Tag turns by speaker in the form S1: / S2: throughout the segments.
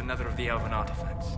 S1: another of the Elven artifacts.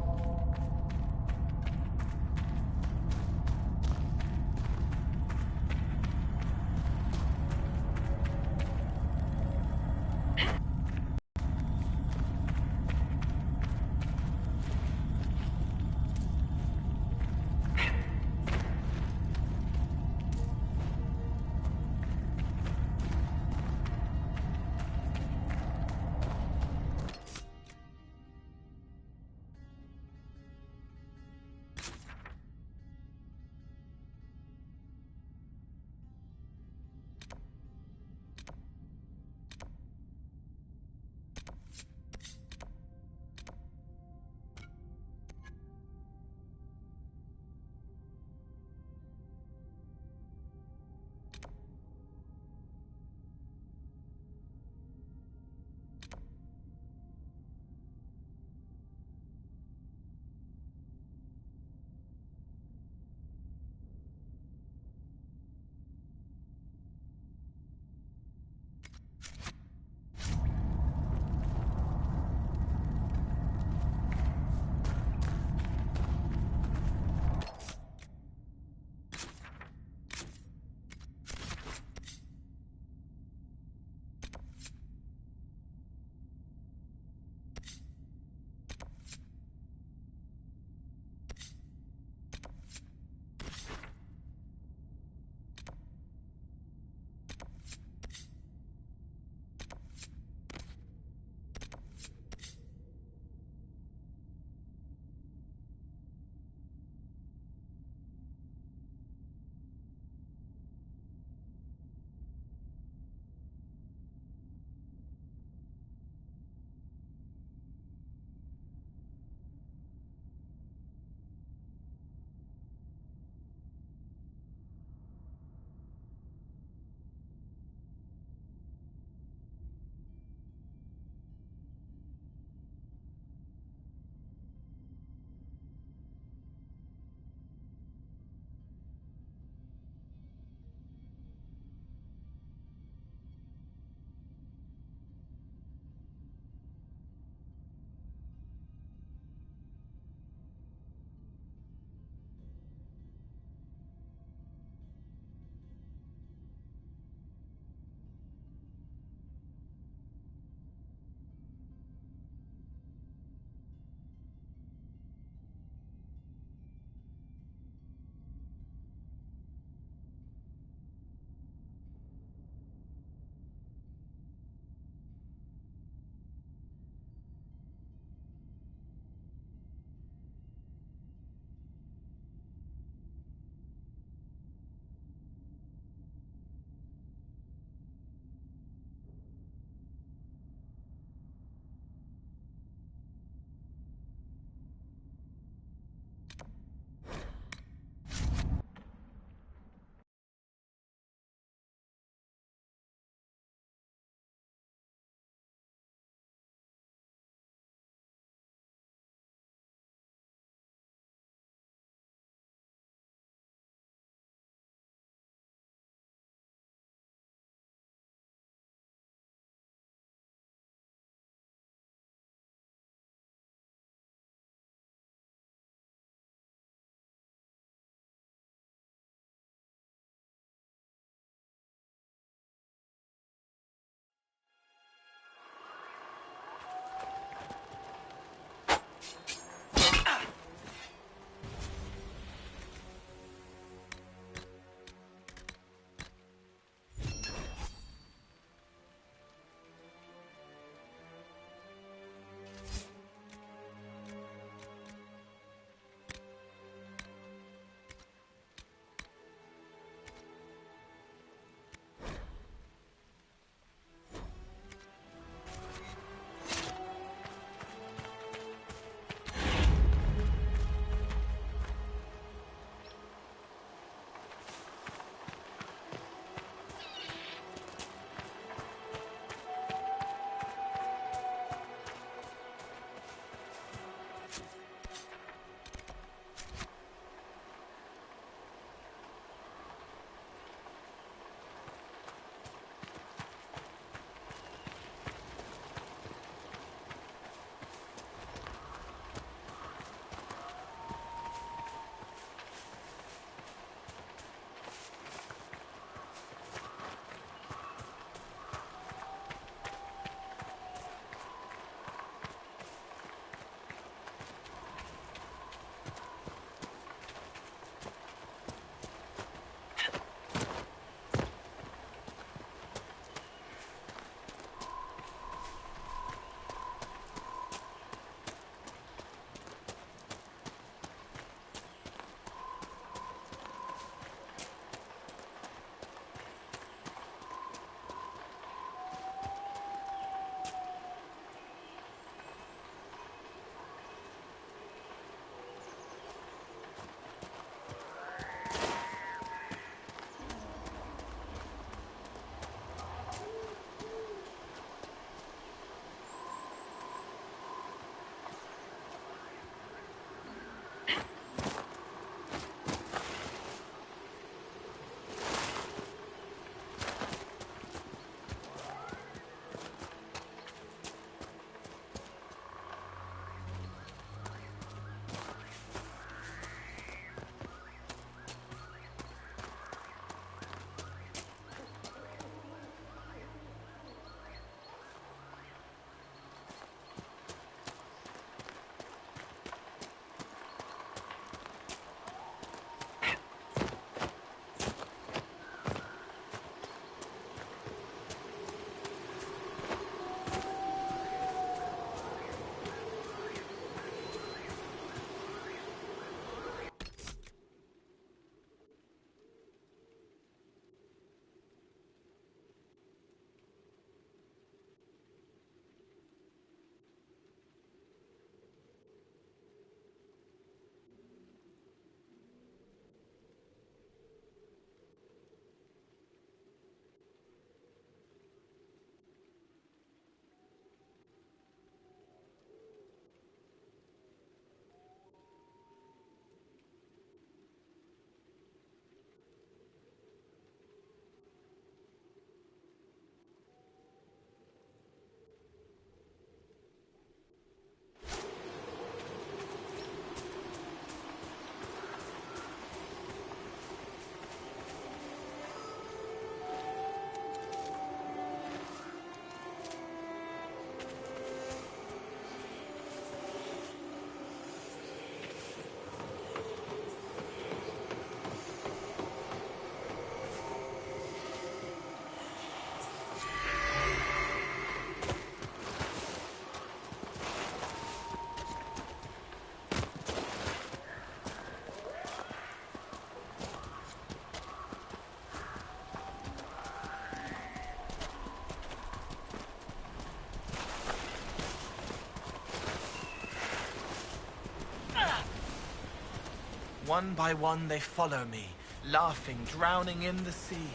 S1: One by one they follow me, laughing, drowning in the sea.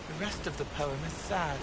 S1: The rest of the poem is sad.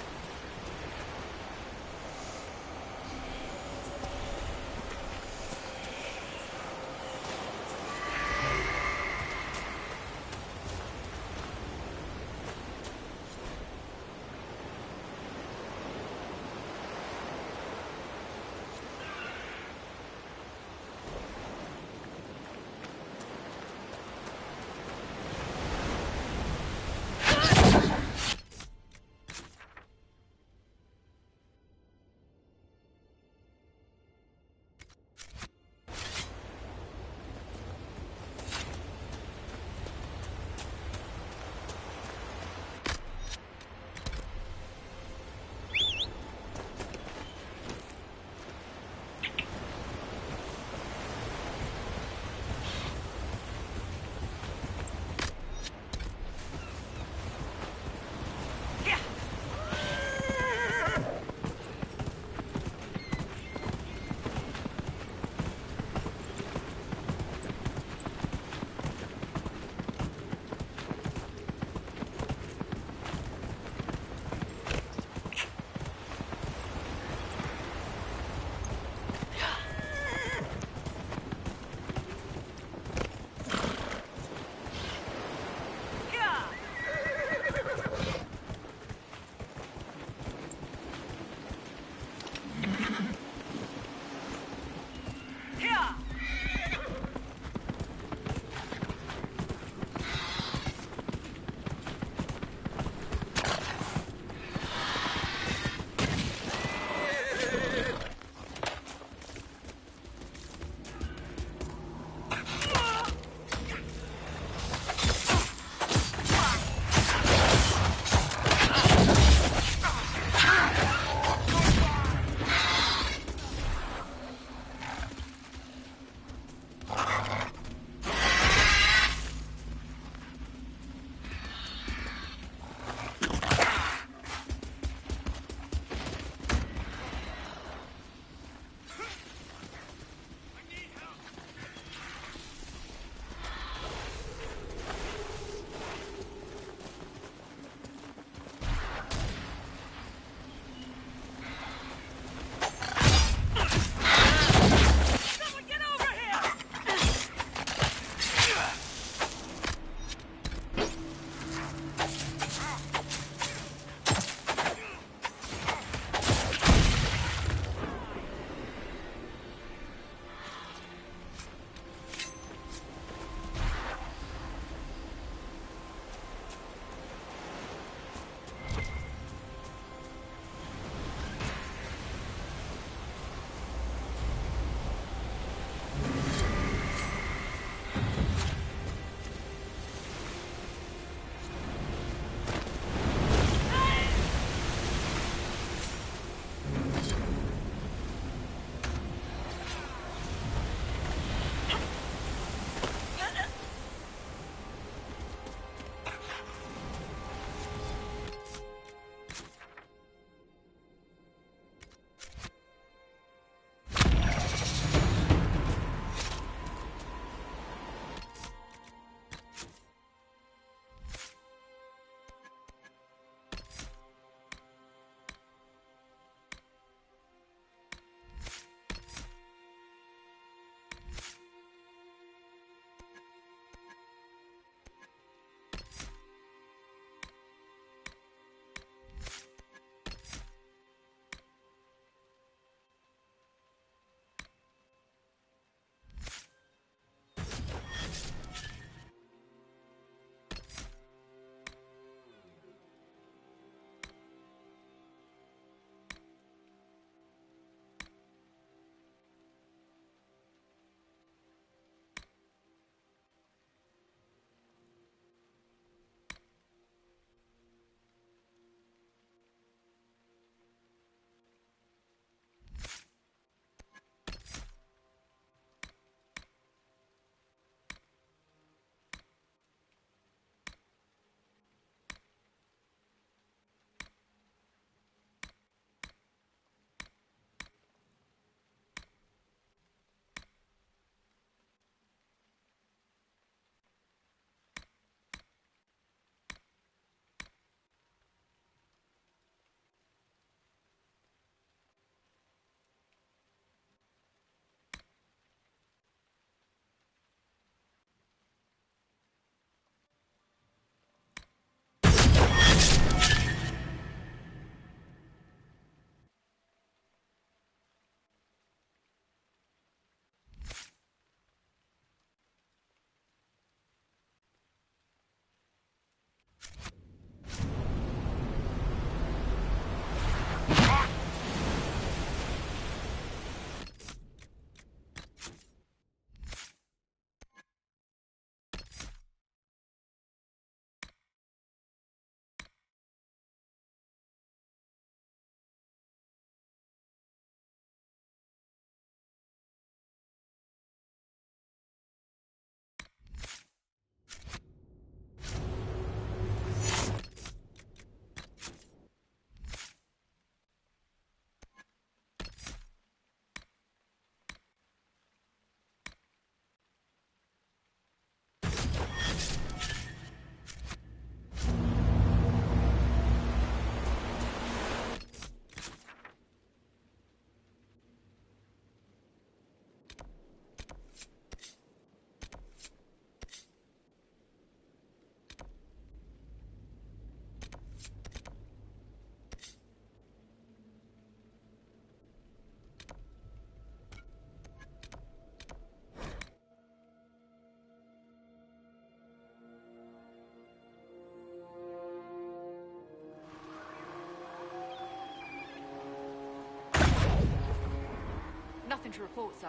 S2: Nothing to report, sir.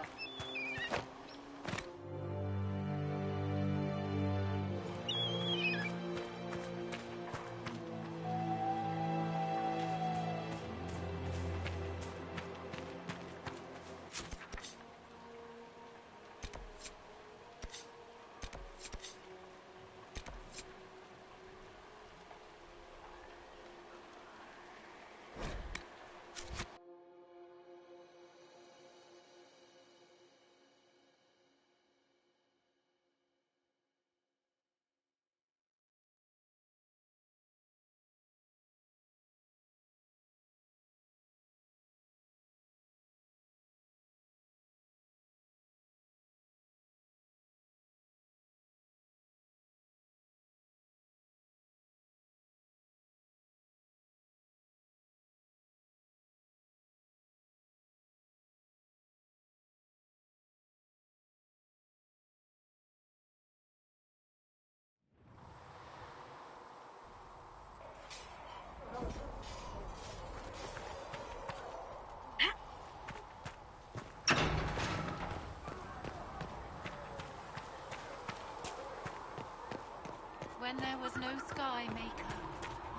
S3: When there was no sky maker,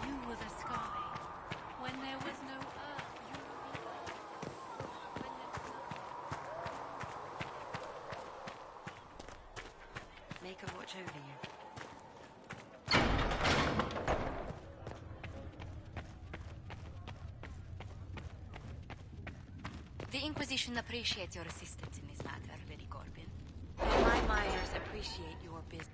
S3: you were the sky. When there was no earth, you were the earth. When there was no...
S4: Maker watch over you.
S3: The Inquisition appreciates your assistance in this matter, Lady Corbin.
S4: And my miners appreciate your business.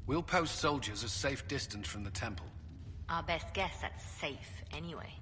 S5: We'll post soldiers a safe distance from the temple.
S4: Our best guess at safe, anyway.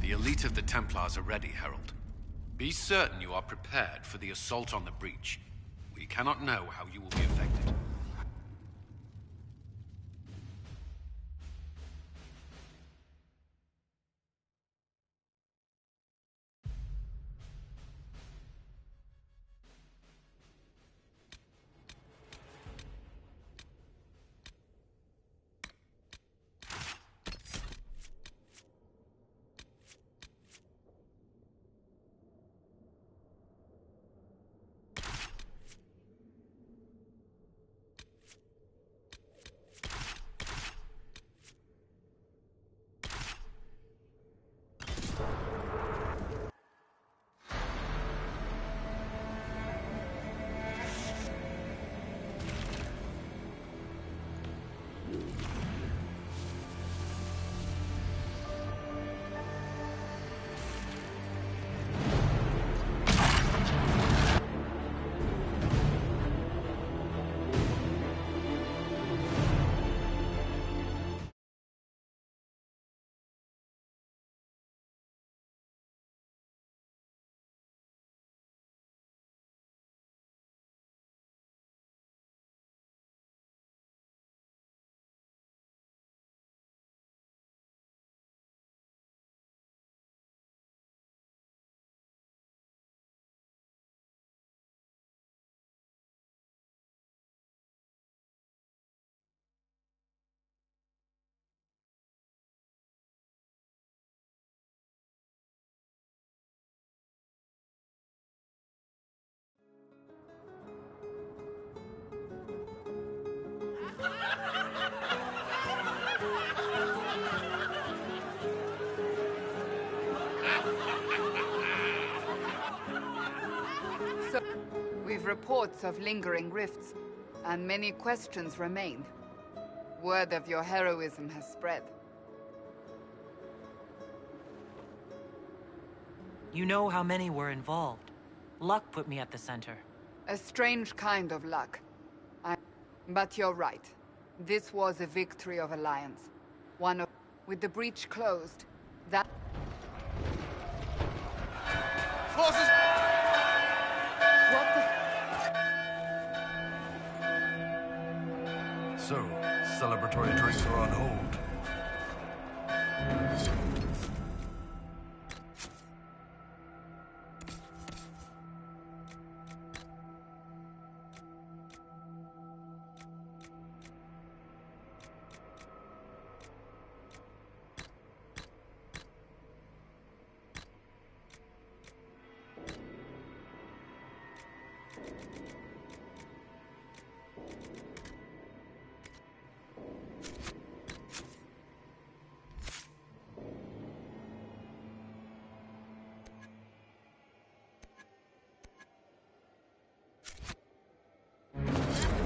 S5: The elite of the Templars are ready, Herald. Be certain you are prepared for the assault on the breach. We cannot know how you will be affected.
S2: received reports of lingering rifts, and many questions remain. Word of your heroism has spread.
S6: You know how many were involved. Luck put me at the center.
S2: A strange kind of luck. But you're right. This was a victory of Alliance. One of... With the breach closed, that...
S1: Forces!
S2: What the...
S7: So, celebratory drinks are on hold.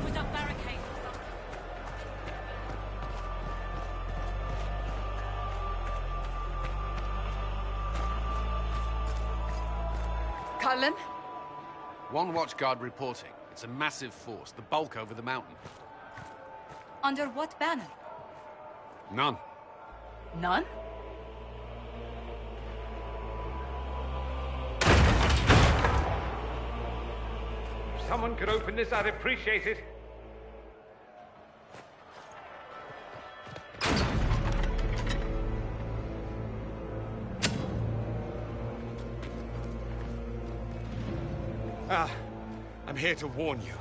S3: Put up barricades or something.
S2: Cullen?
S5: One watchguard reporting. It's a massive force, the bulk over the mountain.
S8: Under what banner?
S5: None.
S8: None?
S9: If someone could open this, I'd appreciate it.
S10: I'm here to warn you.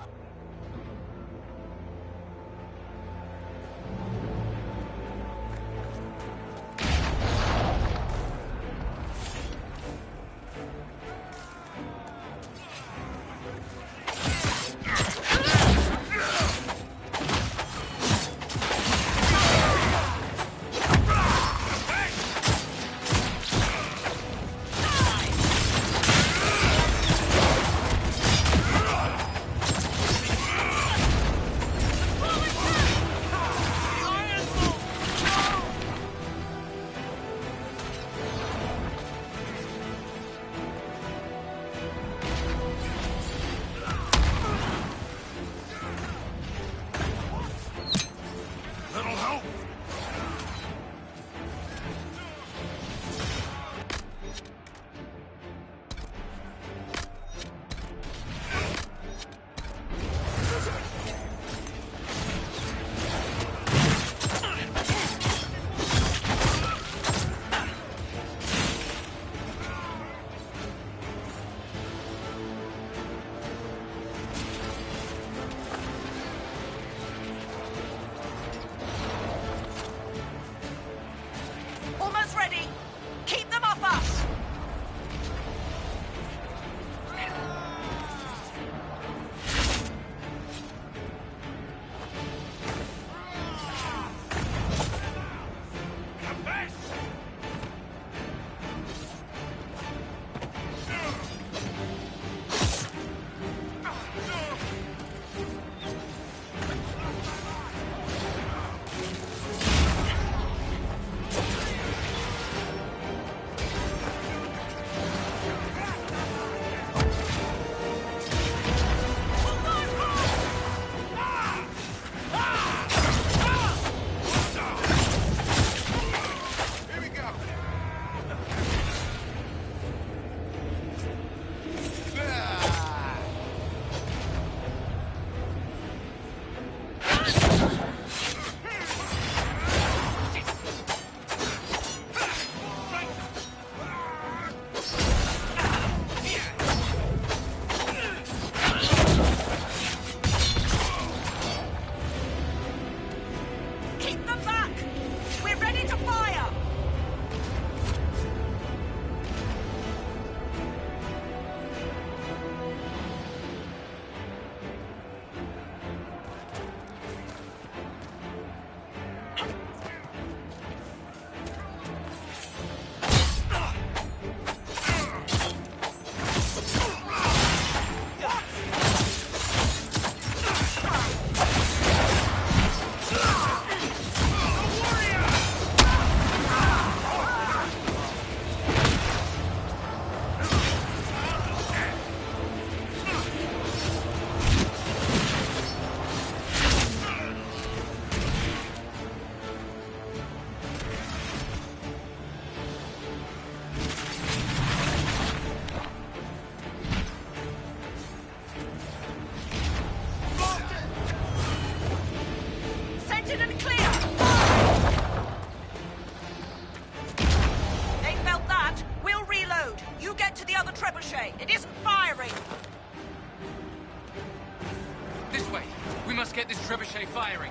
S5: this trebuchet firing.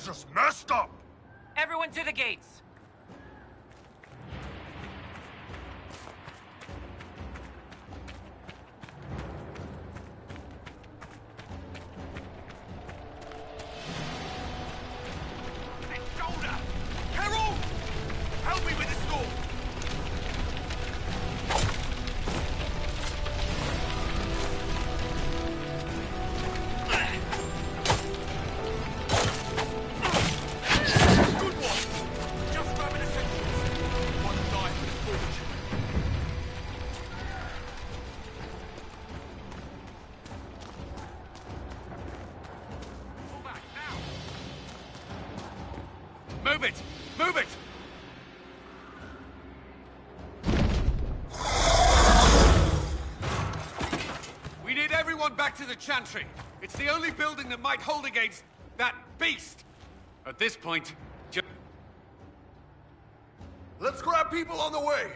S7: Just messed up!
S6: Everyone to the gates!
S7: Shoulder! Harold! Help me with this door!
S5: Move it! Move it! We need everyone back to the Chantry. It's the only building that might hold against that beast. At this point,
S7: Let's grab people on the way!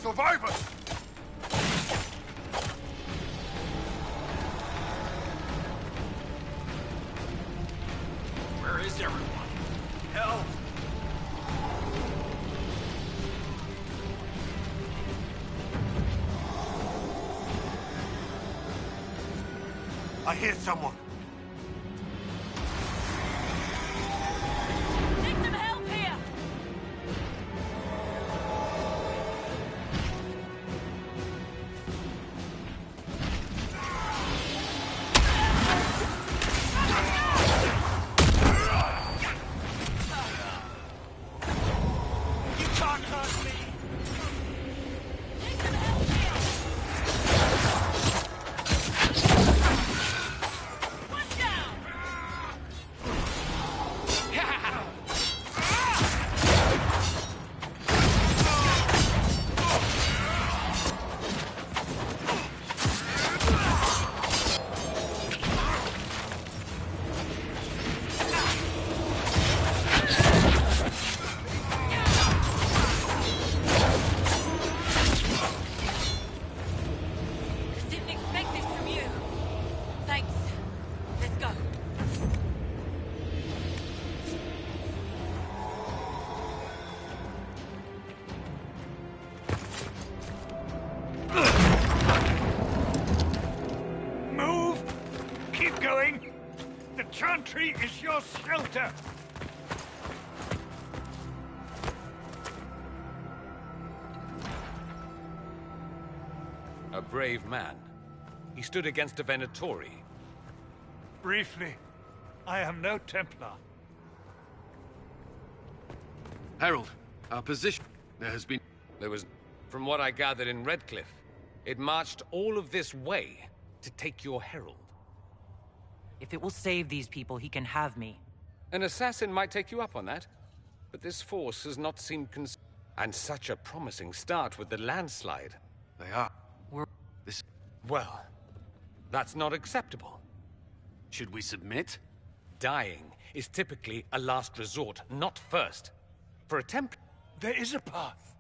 S7: Survivors!
S10: Where is everyone? Help! I hear someone.
S8: Need some help here!
S1: You can't hurt me!
S8: Need some help here!
S9: The Chantry is your shelter!
S11: A brave man. He stood against a Venatori.
S9: Briefly, I am no Templar.
S5: Herald, our position.
S11: There was, from what I gathered in Redcliffe, it marched all of this way to take your herald.
S6: If it will save these people, he can have me.
S11: An assassin might take you up on that, but this force has not seemed and such a promising start with the landslide.
S5: They are.
S11: Well, that's not acceptable.
S5: Should we submit?
S11: Dying is typically a last resort, not first. For a Templar...
S9: There is a path.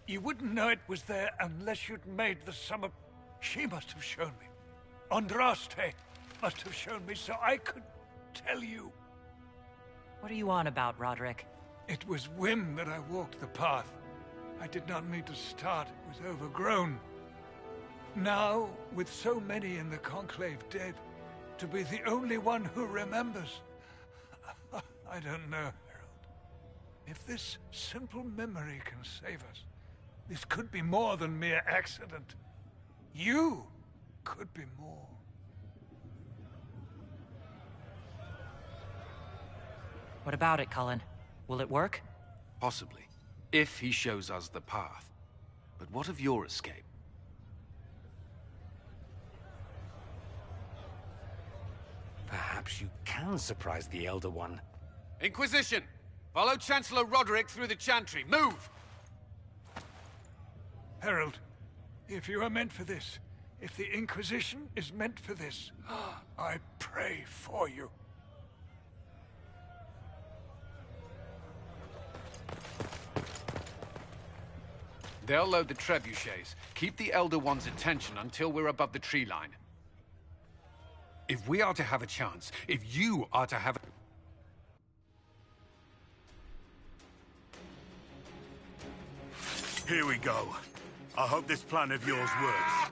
S9: You wouldn't know it was there unless you'd made the summer... She must have shown me. Andraste must have shown me so I could tell you.
S6: What are you on about, Roderick?
S9: It was whim that I walked the path. I did not mean to start. It was overgrown. Now, with so many in the Conclave dead, to be the only one who remembers... I don't know, Herald. If this simple memory can save us, this could be more than mere accident. You could be more.
S6: What about it, Cullen? Will it work?
S5: Possibly. If he shows us the path. But what of your escape?
S11: Perhaps you can surprise the Elder One.
S5: Inquisition! Follow Chancellor Roderick through the Chantry. Move!
S9: Herald, if you are meant for this, if the Inquisition is meant for this, I pray for you.
S5: They'll load the trebuchets. Keep the Elder One's attention until we're above the tree line. If we are to have a chance, if you are to have...
S7: Here we go. I hope this plan of yours works.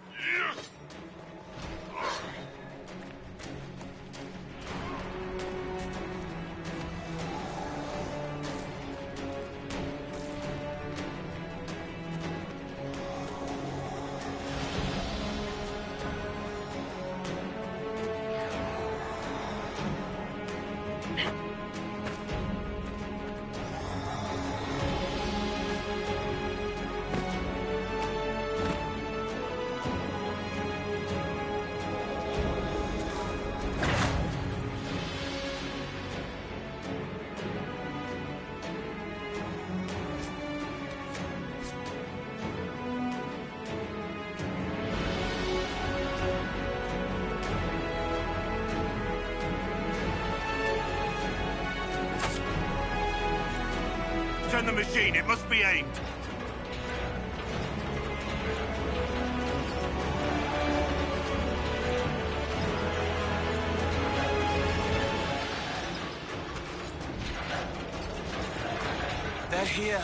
S7: Turn the machine, it must be aimed.
S1: They're here.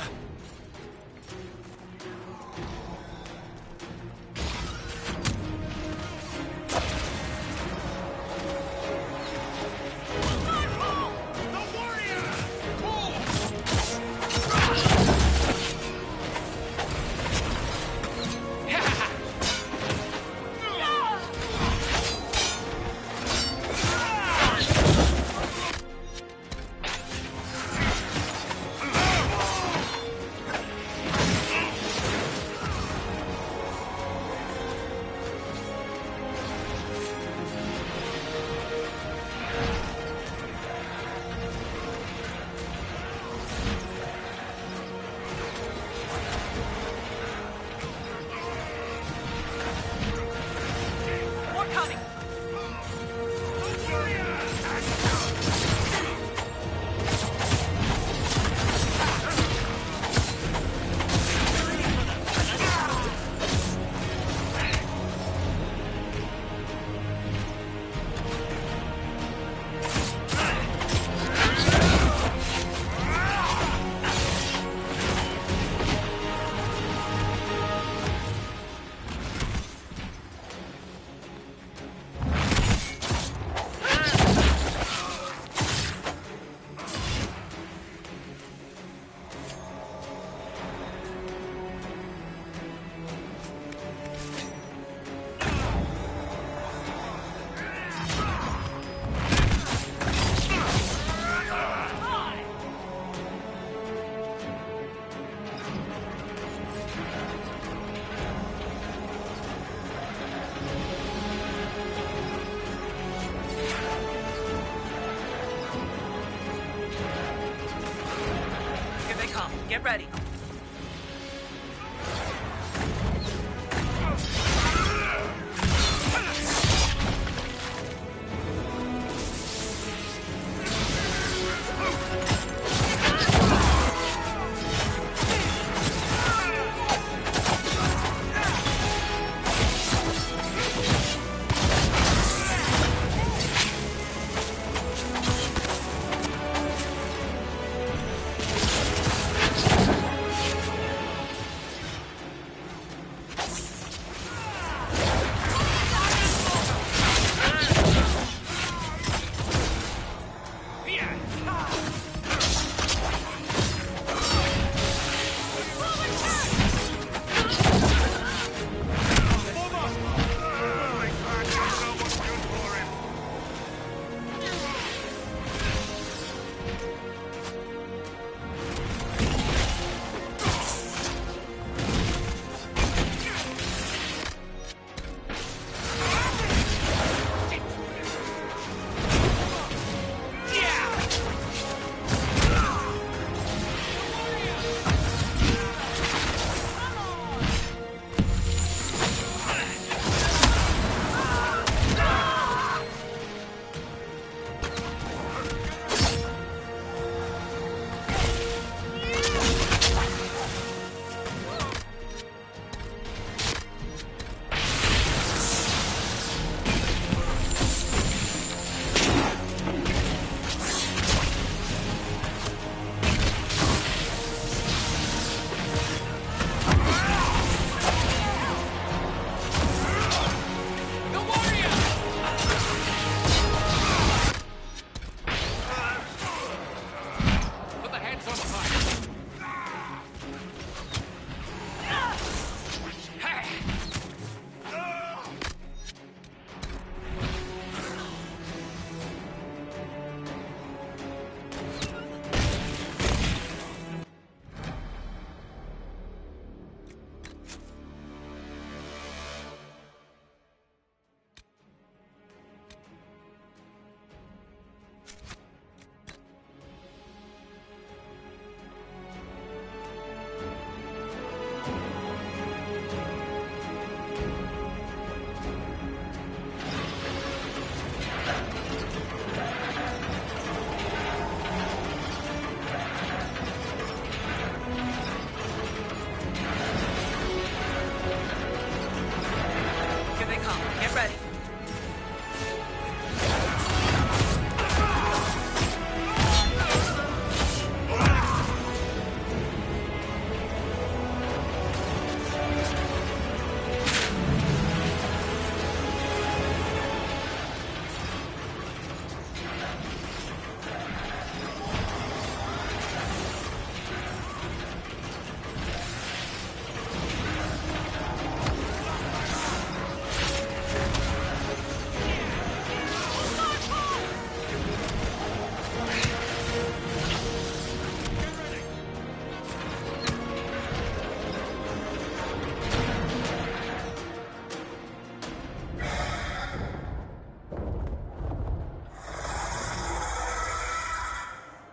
S6: Get ready.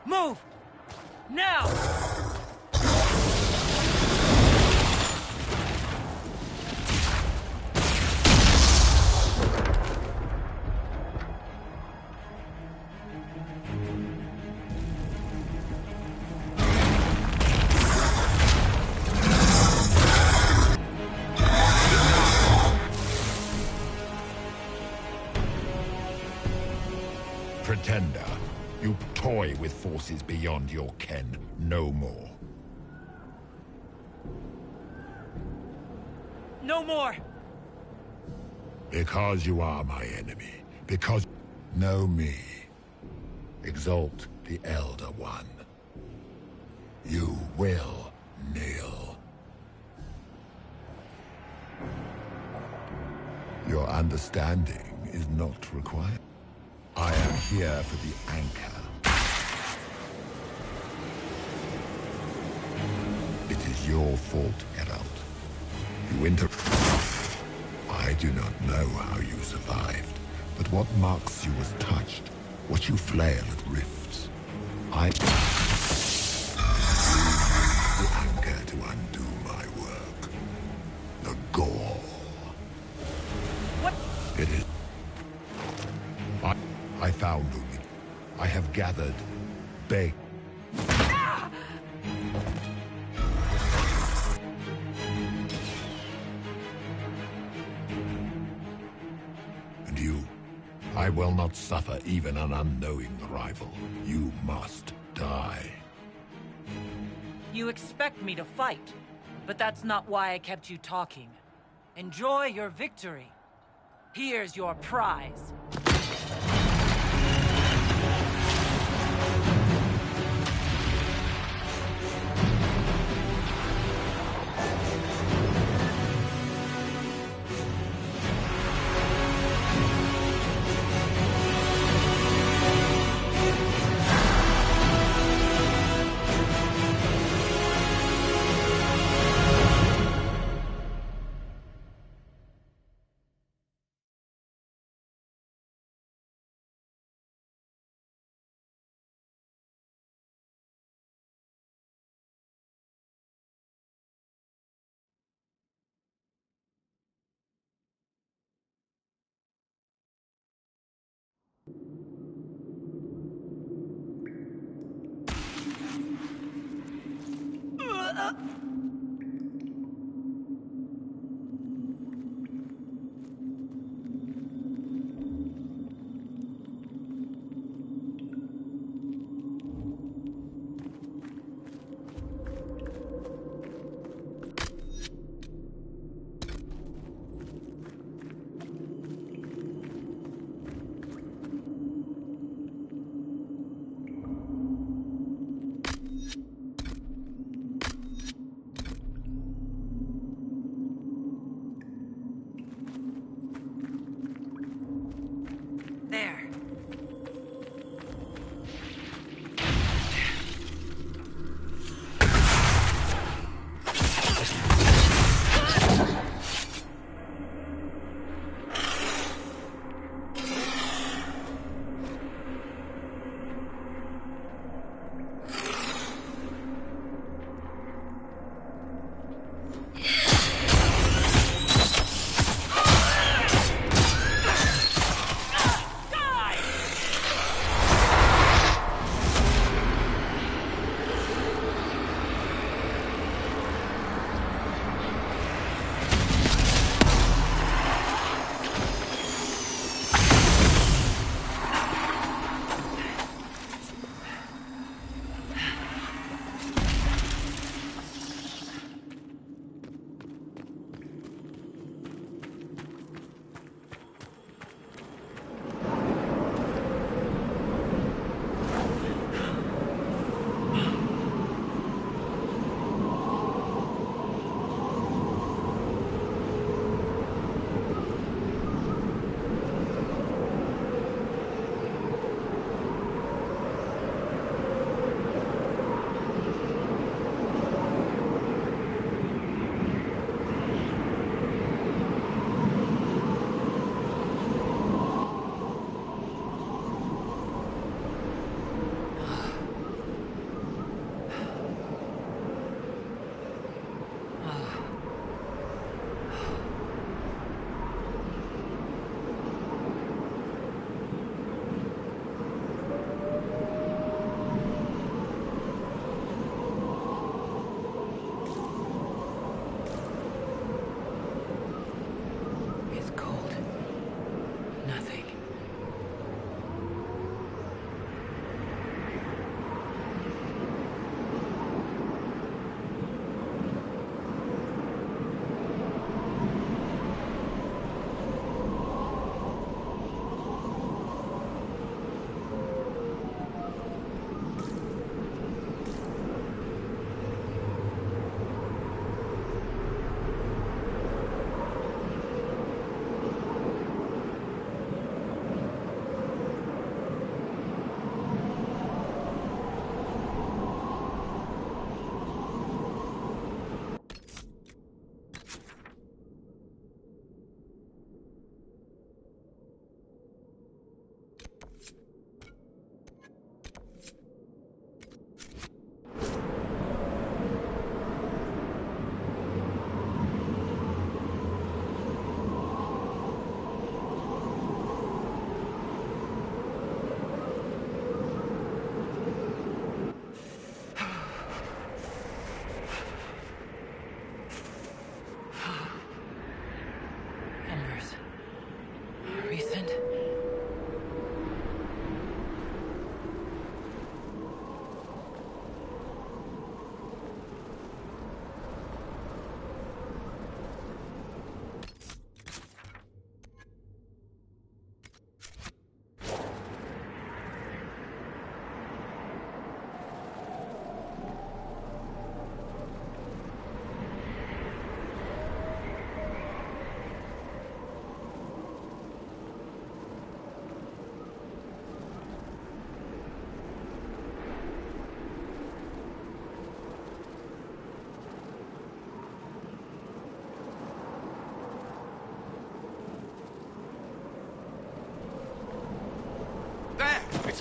S6: Move! Now!
S12: Pretender, you toy with forces beyond your ken. No more.
S6: No more!
S12: Because you are my enemy. Because know me. Exalt the Elder One. You will kneel. Your understanding is not required. I am here for the anchor. It is your fault, Geralt. You I do not know how you survived, but what marks you as touched, what you flail at rifts. the anchor to undo my work. The Gaul.
S6: What?
S12: It is... I found Umi. I have gathered... Beg. And you... I will not suffer even an unknowing rival. You must die.
S6: You expect me to fight, but that's not why I kept you talking. Enjoy your victory. Here's your prize.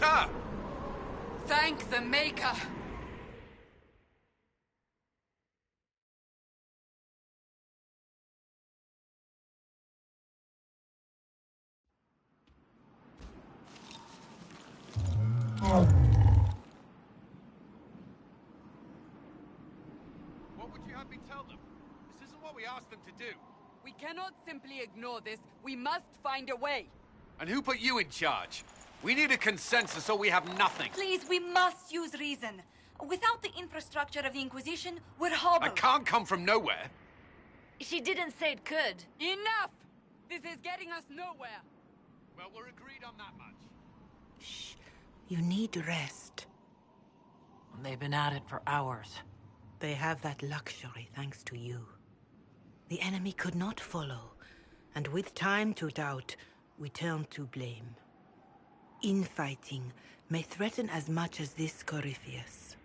S5: her!
S2: Thank the Maker!
S5: What would you have me tell them? This isn't what we asked them to do.
S2: We cannot simply ignore this. We must find a way.
S5: And who put you in charge? We need a consensus or we have nothing.
S8: Please, we must use reason. Without the infrastructure of the Inquisition, we're hobbled.
S5: I can't come from nowhere.
S3: She didn't say it could.
S2: Enough! This is getting us nowhere.
S5: Well, we're agreed on that much.
S13: Shh. You need rest.
S6: They've been at it for hours.
S13: They have that luxury thanks to you. The enemy could not follow, and with time to doubt, we turn to blame. Infighting may threaten as much as this Corypheus.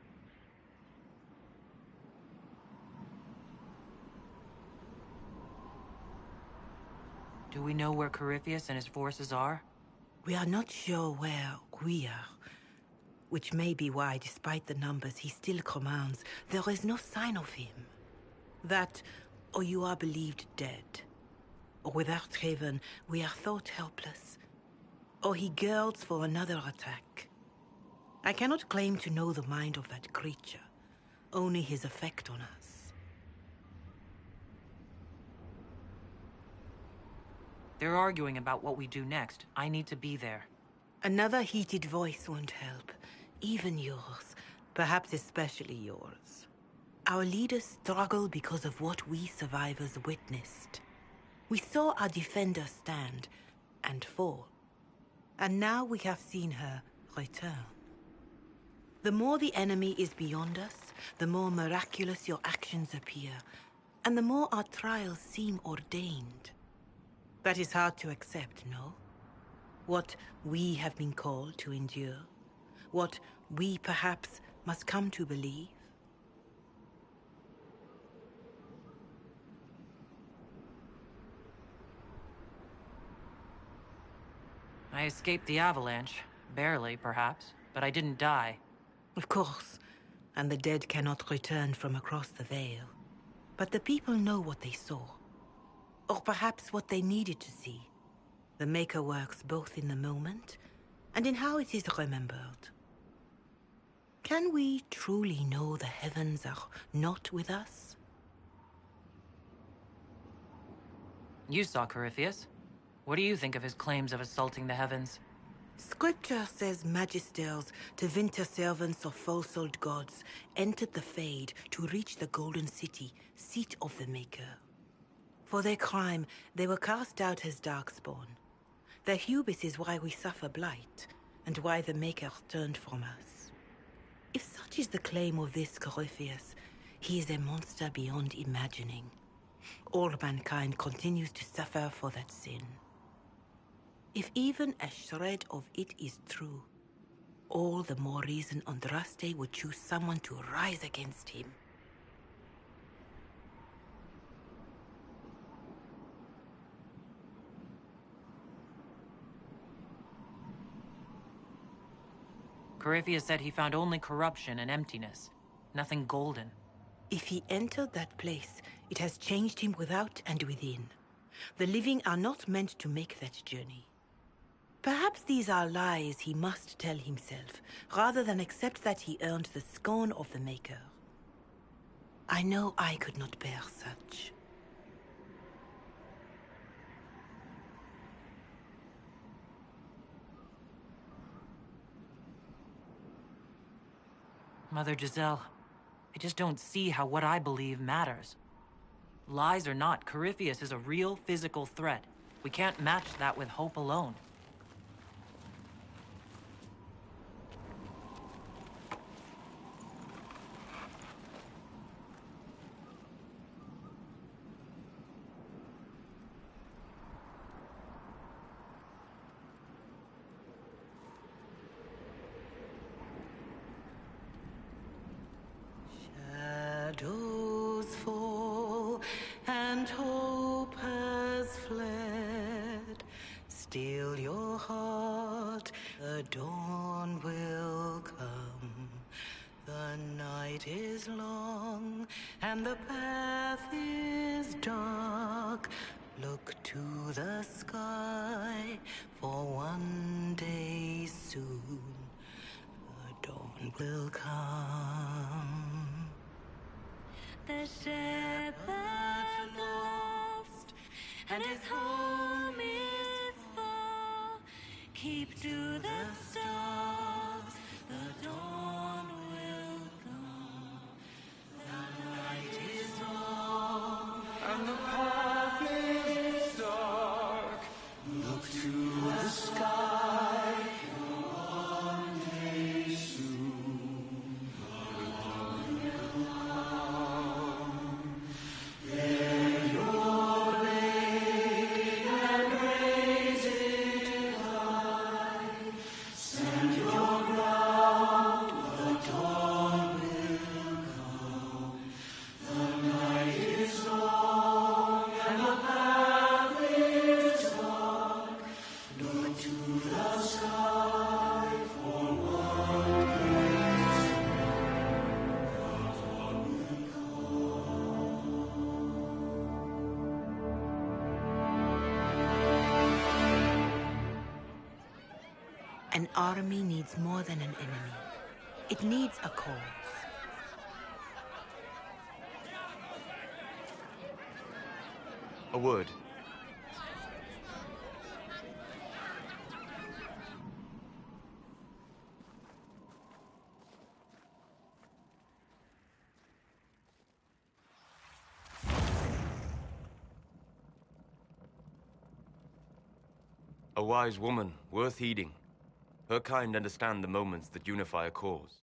S6: Do we know where Corypheus and his forces are?
S13: We are not sure where we are, which may be why, despite the numbers he still commands, there is no sign of him. That, or you are believed dead. Or without Haven, we are thought helpless. Or he girds for another attack. I cannot claim to know the mind of that creature, only his effect on us.
S6: They're arguing about what we do next. I need to be there.
S13: Another heated voice won't help. Even yours. Perhaps especially yours. Our leaders struggle because of what we survivors witnessed. We saw our defender stand and fall. And now we have seen her return. The more the enemy is beyond us, the more miraculous your actions appear, and the more our trials seem ordained. That is hard to accept, no? What we have been called to endure, what we perhaps must come to believe.
S6: I escaped the avalanche. Barely, perhaps. But I didn't die.
S13: Of course. And the dead cannot return from across the veil. But the people know what they saw. Or perhaps what they needed to see. The Maker works both in the moment and in how it is remembered. Can we truly know the heavens are not with us?
S6: You saw Corypheus. What do you think of his claims of assaulting the heavens?
S13: Scripture says magisters, to winter servants of false-old gods, entered the Fade to reach the Golden City, seat of the Maker. For their crime, they were cast out as Darkspawn. Their hubris is why we suffer blight, and why the Maker turned from us. If such is the claim of this Corypheus, he is a monster beyond imagining. All mankind continues to suffer for that sin. If even a shred of it is true, all the more reason Andraste would choose someone to rise against him.
S6: Corypheus said he found only corruption and emptiness. Nothing golden.
S13: If he entered that place, it has changed him without and within. The living are not meant to make that journey. Perhaps these are lies he must tell himself, rather than accept that he earned the scorn of the Maker. I know I could not bear such.
S6: Mother Giselle, I just don't see how what I believe matters. Lies or not, Corypheus is a real physical threat. We can't match that with hope alone.
S13: Shadows fall and hope has fled. Still dawn will come. The night is long, and the path is dark. Look to the sky, for one day soon the dawn will come.
S14: The shepherd's lost, and his home is far. Keep to the stars, the dawn will come. The night is long,
S1: and the path is dark. Look to the sky, for one day soon the dawn will come. Bear your blade and raise it high. Stand your ground, the dawn will come. The night is long and the path is dark. Look to the sky for one day soon the dawn will come.
S13: An army needs more than an enemy. It needs a cause.
S15: A word. A wise woman, worth heeding. Her kind understand the moments that unify a cause.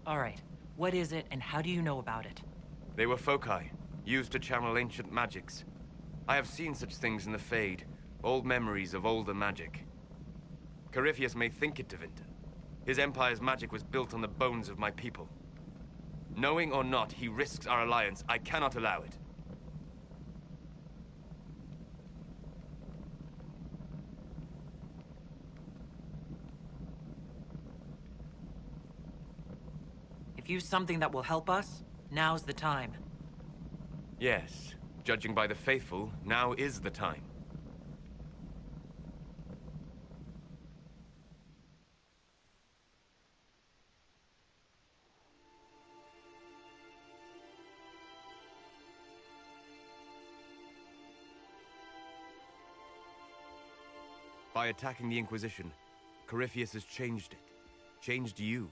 S6: All right. What is it, and how do you know about it?
S15: They were foci, used to channel ancient magics. I have seen such things in the Fade, old memories of older magic. Corypheus may think it Tevinter. His empire's magic was built on the bones of my people. Knowing or not, he risks our alliance. I cannot allow it.
S6: If you've something that will help us, now's the time.
S15: Yes, judging by the faithful, now is the time. By attacking the Inquisition, Corypheus has changed it. Changed you.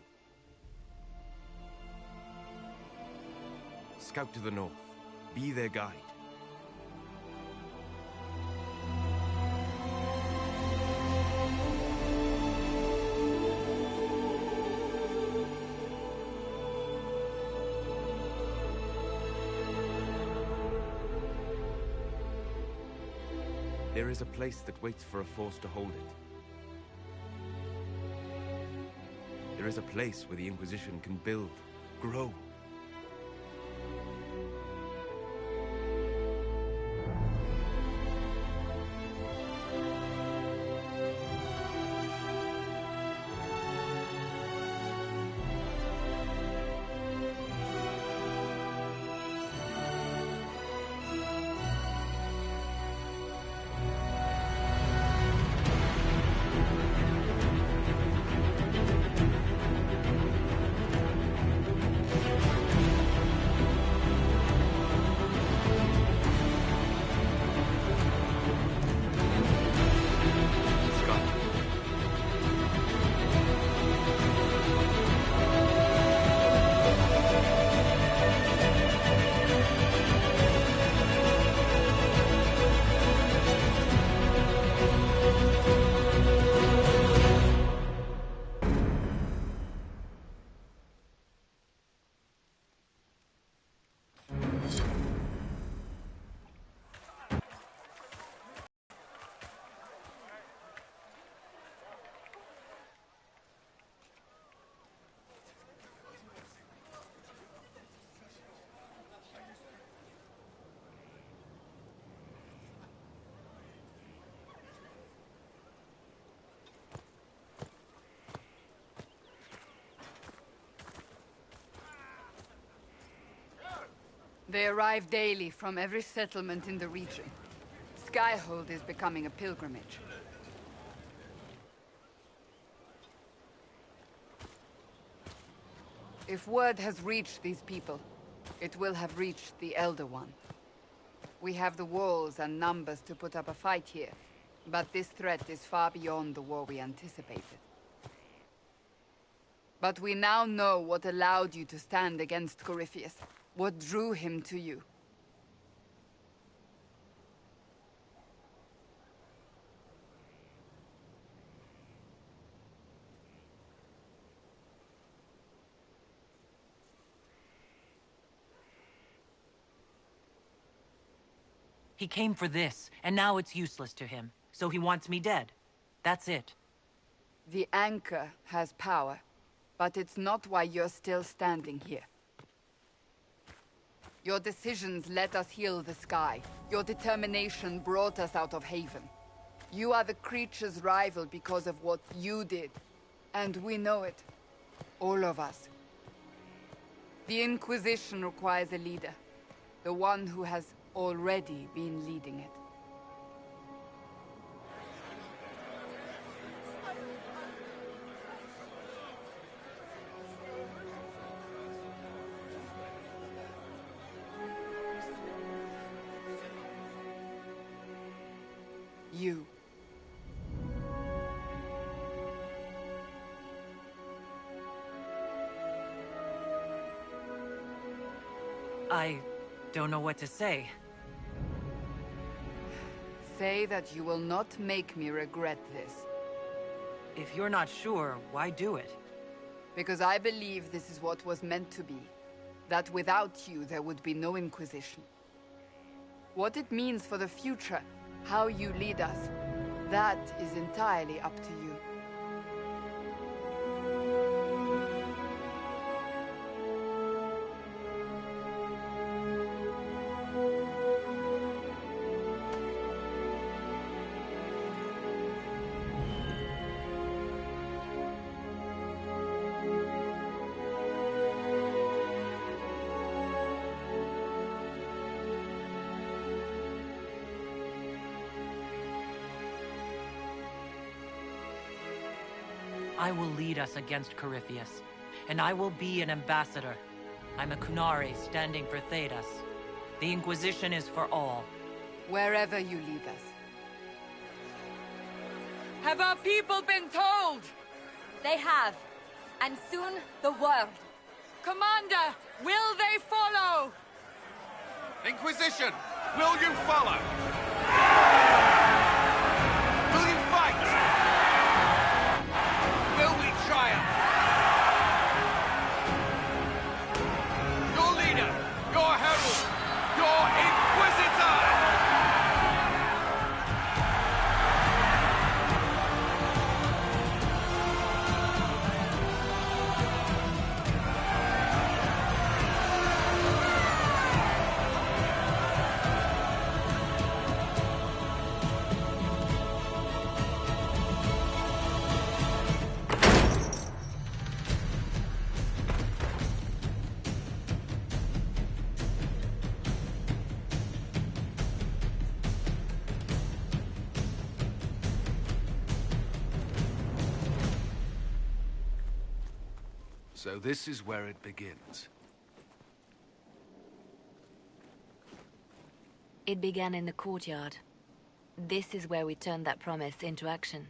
S15: Scout to the north. Be their guide. There is a place that waits for a force to hold it. There is a place where the Inquisition can build, grow.
S2: They arrive daily from every settlement in the region. Skyhold is becoming a pilgrimage. If word has reached these people, it will have reached the Elder One. We have the walls and numbers to put up a fight here, but this threat is far beyond the war we anticipated. But we now know what allowed you to stand against Corypheus. What drew him to you?
S6: He came for this, and now it's useless to him. So he wants me dead. That's it.
S2: The Anchor has power, but it's not why you're still standing here. Your decisions let us heal the sky. Your determination brought us out of Haven. You are the creature's rival because of what you did. And we know it. All of us. The Inquisition requires a leader. The one who has already been leading it. You.
S6: I don't know what to say.
S2: Say that you will not make me regret this.
S6: If you're not sure, why do it?
S2: Because I believe this is what was meant to be. That without you, there would be no Inquisition. What it means for the future, how you lead us, that is entirely up to you.
S6: I will lead us against Corypheus, and I will be an ambassador. I'm a Qunari standing for Thedas. The Inquisition is for all.
S2: Wherever you lead us. Have our people been told?
S8: They have. And soon, the world.
S2: Commander, will they follow?
S5: Inquisition, will you follow? Will you fight? Will we triumph? Your leader, your herald, your Inquisitor! So this is where it begins.
S4: It began in the courtyard. This is where we turned that promise into action.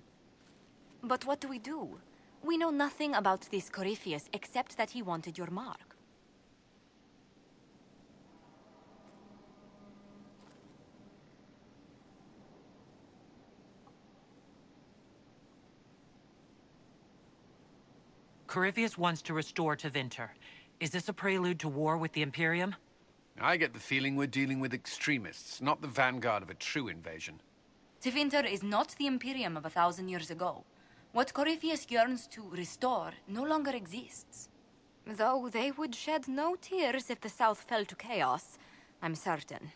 S8: But what do we do? We know nothing about this Corypheus except that he wanted your mark.
S6: Corypheus wants to restore Tevinter. Is this a prelude to war with the Imperium?
S5: I get the feeling we're dealing with extremists, not the vanguard of a true invasion.
S8: Tevinter is not the Imperium of 1,000 years ago. What Corypheus yearns to restore no longer exists. Though they would shed no tears if the South fell to chaos, I'm certain.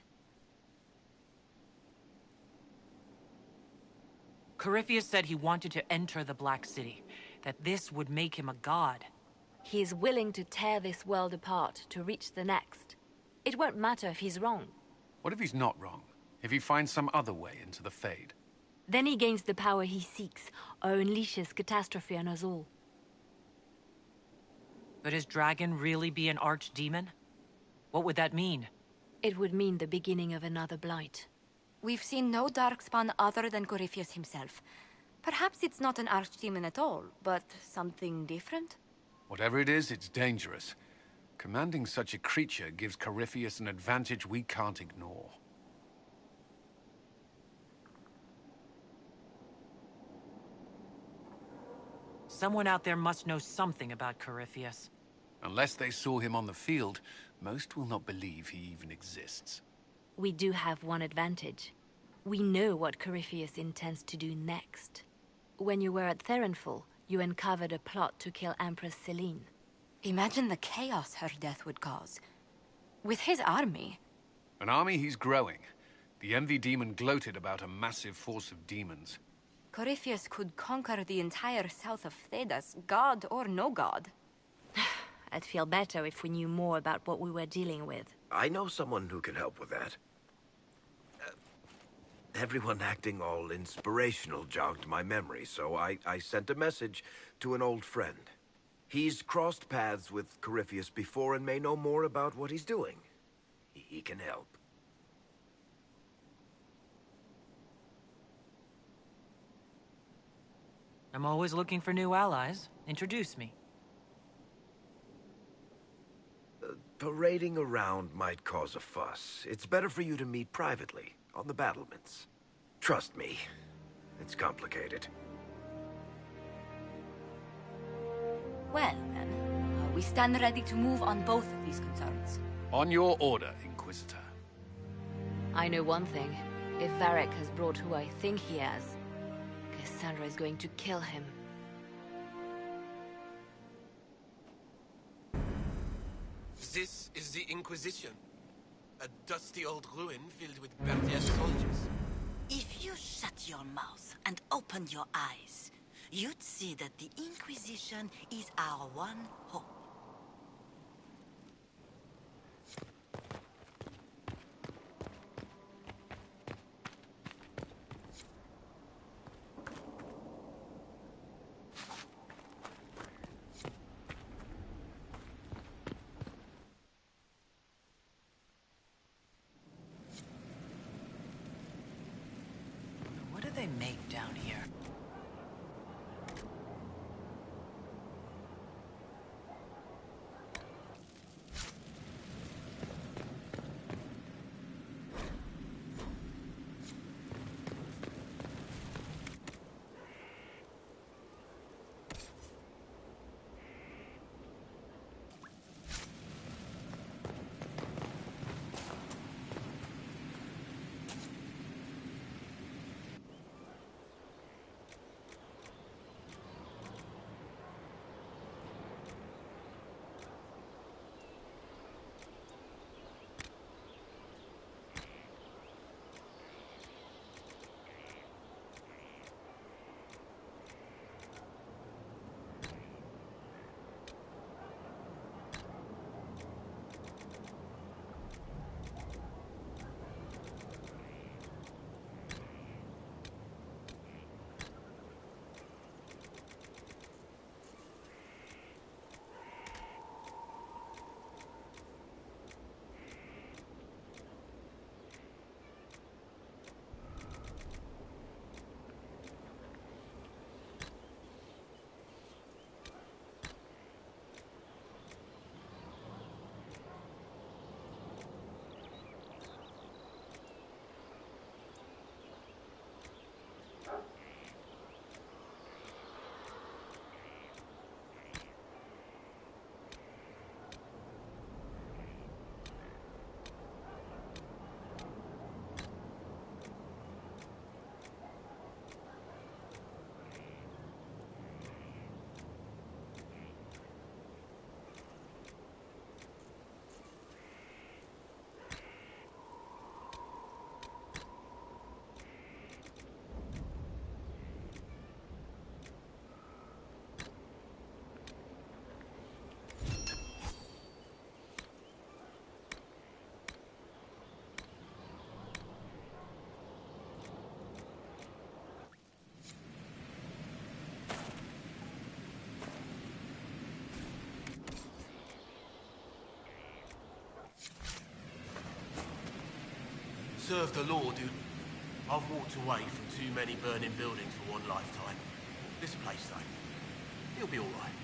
S6: Corypheus said he wanted to enter the Black City, that this would make him a god.
S4: He is willing to tear this world apart to reach the next. It won't matter if he's wrong.
S5: What if he's not wrong? If he finds some other way into the Fade?
S4: Then he gains the power he seeks, or unleashes catastrophe on us all.
S6: Could his dragon really be an archdemon? What would that mean?
S4: It would mean the beginning of another blight.
S8: We've seen no Darkspawn other than Corypheus himself. Perhaps it's not an archdemon at all, but something different?
S5: Whatever it is, it's dangerous. Commanding such a creature gives Corypheus an advantage we can't ignore.
S6: Someone out there must know something about Corypheus.
S5: Unless they saw him on the field, most will not believe he even exists.
S4: We do have one advantage. We know what Corypheus intends to do next. When you were at Therenfall, you uncovered a plot to kill Empress Selene.
S8: Imagine the chaos her death would cause. With his army.
S5: An army he's growing. The Envy Demon gloated about a massive force of demons.
S8: Corypheus could conquer the entire south of Thedas, god or no god.
S4: I'd feel better if we knew more about what we were dealing with.
S16: I know someone who can help with that. Everyone acting all inspirational jogged my memory, so I sent a message to an old friend. He's crossed paths with Corypheus before and may know more about what he's doing. He can help.
S6: I'm always looking for new allies. Introduce me.
S16: Parading around might cause a fuss. It's better for you to meet privately, on the battlements. Trust me, it's complicated.
S8: Well, then, we stand ready to move on both of these concerns.
S5: On your order, Inquisitor.
S4: I know one thing. If Varric has brought who I think he has, Cassandra is going to kill him.
S1: This is the Inquisition. A dusty old ruin filled with Berthier soldiers.
S17: If you shut your mouth and open your eyes, you'd see that the Inquisition is our one hope.
S6: What do they make down here?
S10: serve the Lord, dude. I've walked away from too many burning buildings for one lifetime. This place, though, it'll be all right.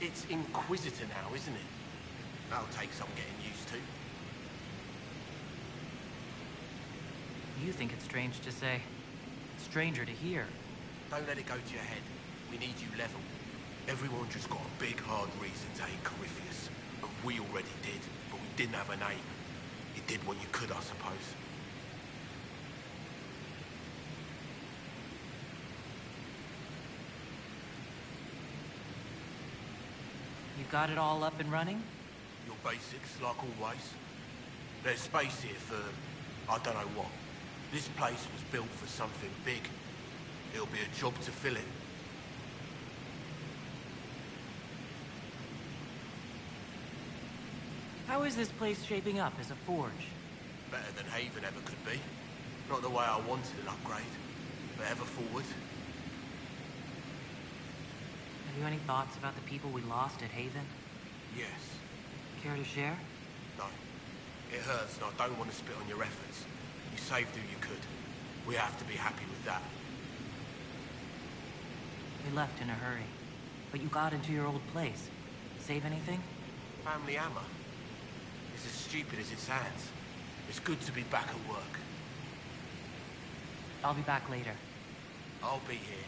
S10: It's Inquisitor now, isn't it? That'll take some getting used to.
S6: You think it's strange to say. Stranger to hear.
S10: Don't let it go to your head. We need you level. Everyone just got a big, hard reason to hate Corypheus. And we already did, but we didn't have a name. You did what you could, I suppose.
S6: You got it all up and running?
S10: Your basics, like always. There's space here for, I don't know what. This place was built for something big. It'll be a job to fill it.
S6: How is this place shaping up as a forge?
S10: Better than Haven ever could be. Not the way I wanted an upgrade, but ever forward.
S6: Have you any thoughts about the people we lost at Haven?
S10: Yes.
S6: Care to share?
S10: No. It hurts and I don't want to spit on your efforts. You saved who you could. We have to be happy with that.
S6: We left in a hurry, but you got into your old place. Save anything?
S10: Family hammer. It's as stupid as it sounds. It's good to be back at work.
S6: I'll be back later.
S10: I'll be here.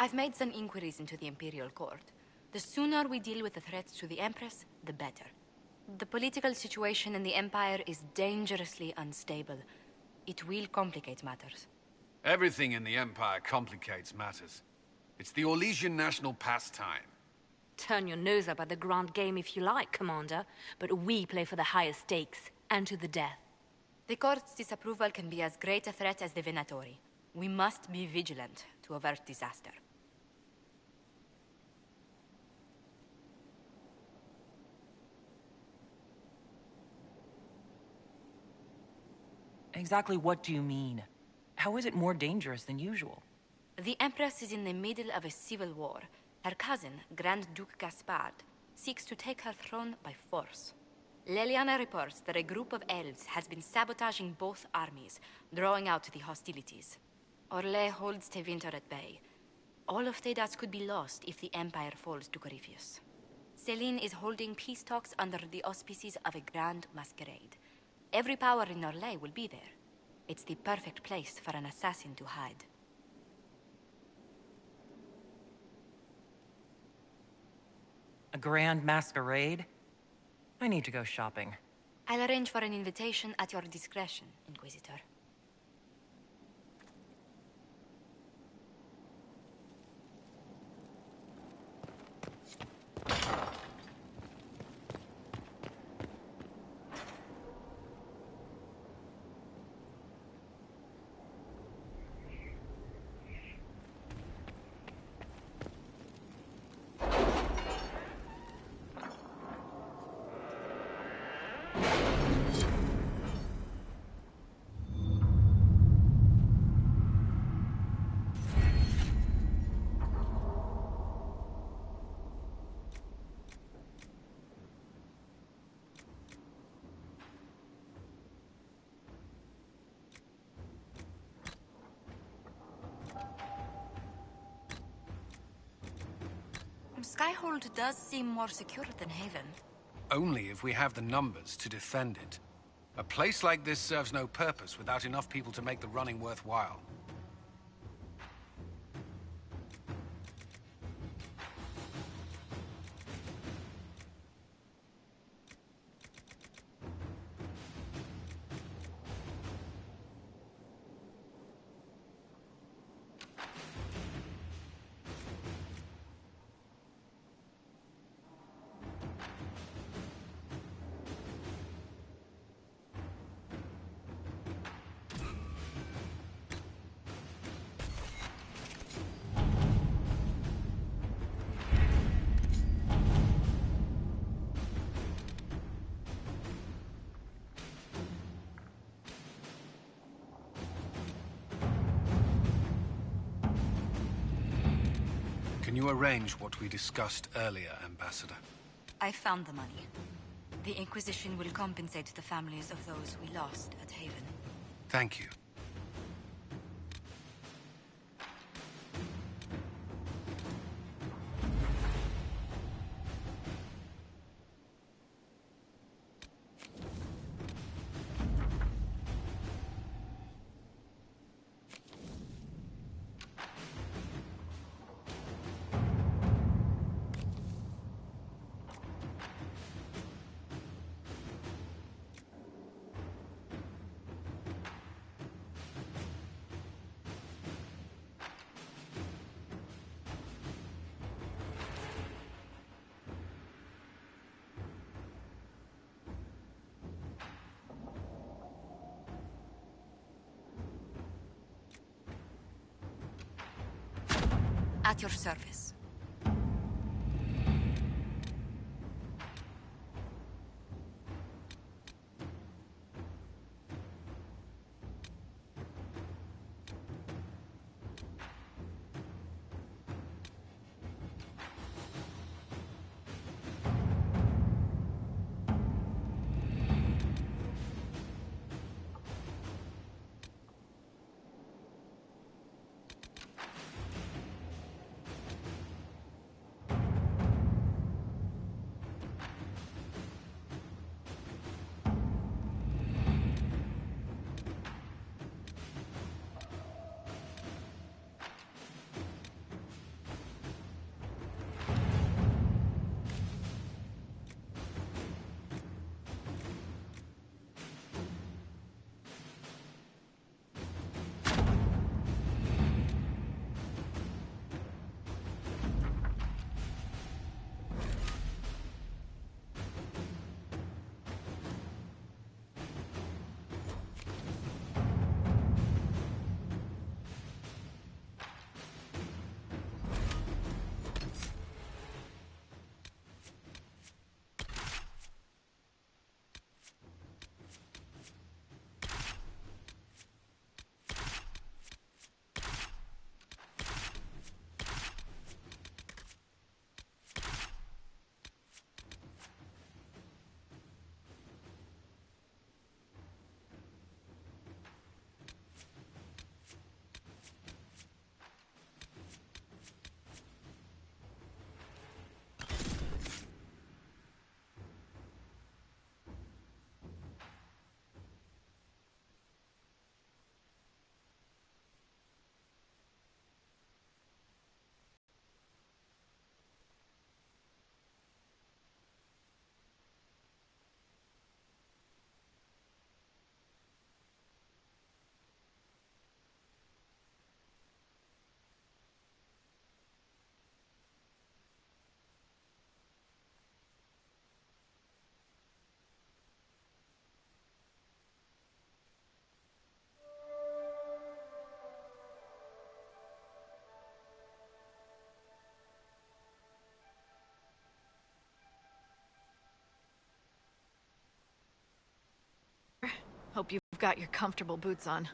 S8: I've made some inquiries into the Imperial Court. The sooner we deal with the threats to the Empress, the better. The political situation in the Empire is dangerously unstable. It will complicate matters.
S5: Everything in the Empire complicates matters. It's the Orlesian national pastime.
S4: Turn your nose up at the grand game if you like, Commander, but we play for the highest stakes, and to the death.
S8: The Court's disapproval can be as great a threat as the Venatori. We must be vigilant to avert disaster.
S6: Exactly what do you mean? How is it more dangerous than usual?
S8: The Empress is in the middle of a civil war. Her cousin, Grand Duke Gaspard, seeks to take her throne by force. Leliana reports that a group of elves has been sabotaging both armies, drawing out the hostilities. Orlais holds Tevinter at bay. All of Thedas could be lost if the Empire falls to Corypheus. Celine is holding peace talks under the auspices of a grand masquerade. Every power in Orlais will be there. It's the perfect place for an assassin to hide.
S6: A grand masquerade? I need to go shopping.
S8: I'll arrange for an invitation at your discretion, Inquisitor. Skyhold does seem more secure than Haven.
S5: Only if we have the numbers to defend it. A place like this serves no purpose without enough people to make the running worthwhile. Can you arrange what we discussed earlier, Ambassador?
S8: I found the money. The Inquisition will compensate the families of those we lost at Haven.
S5: Thank you.
S8: At your service.
S18: Hope you've got your comfortable boots on.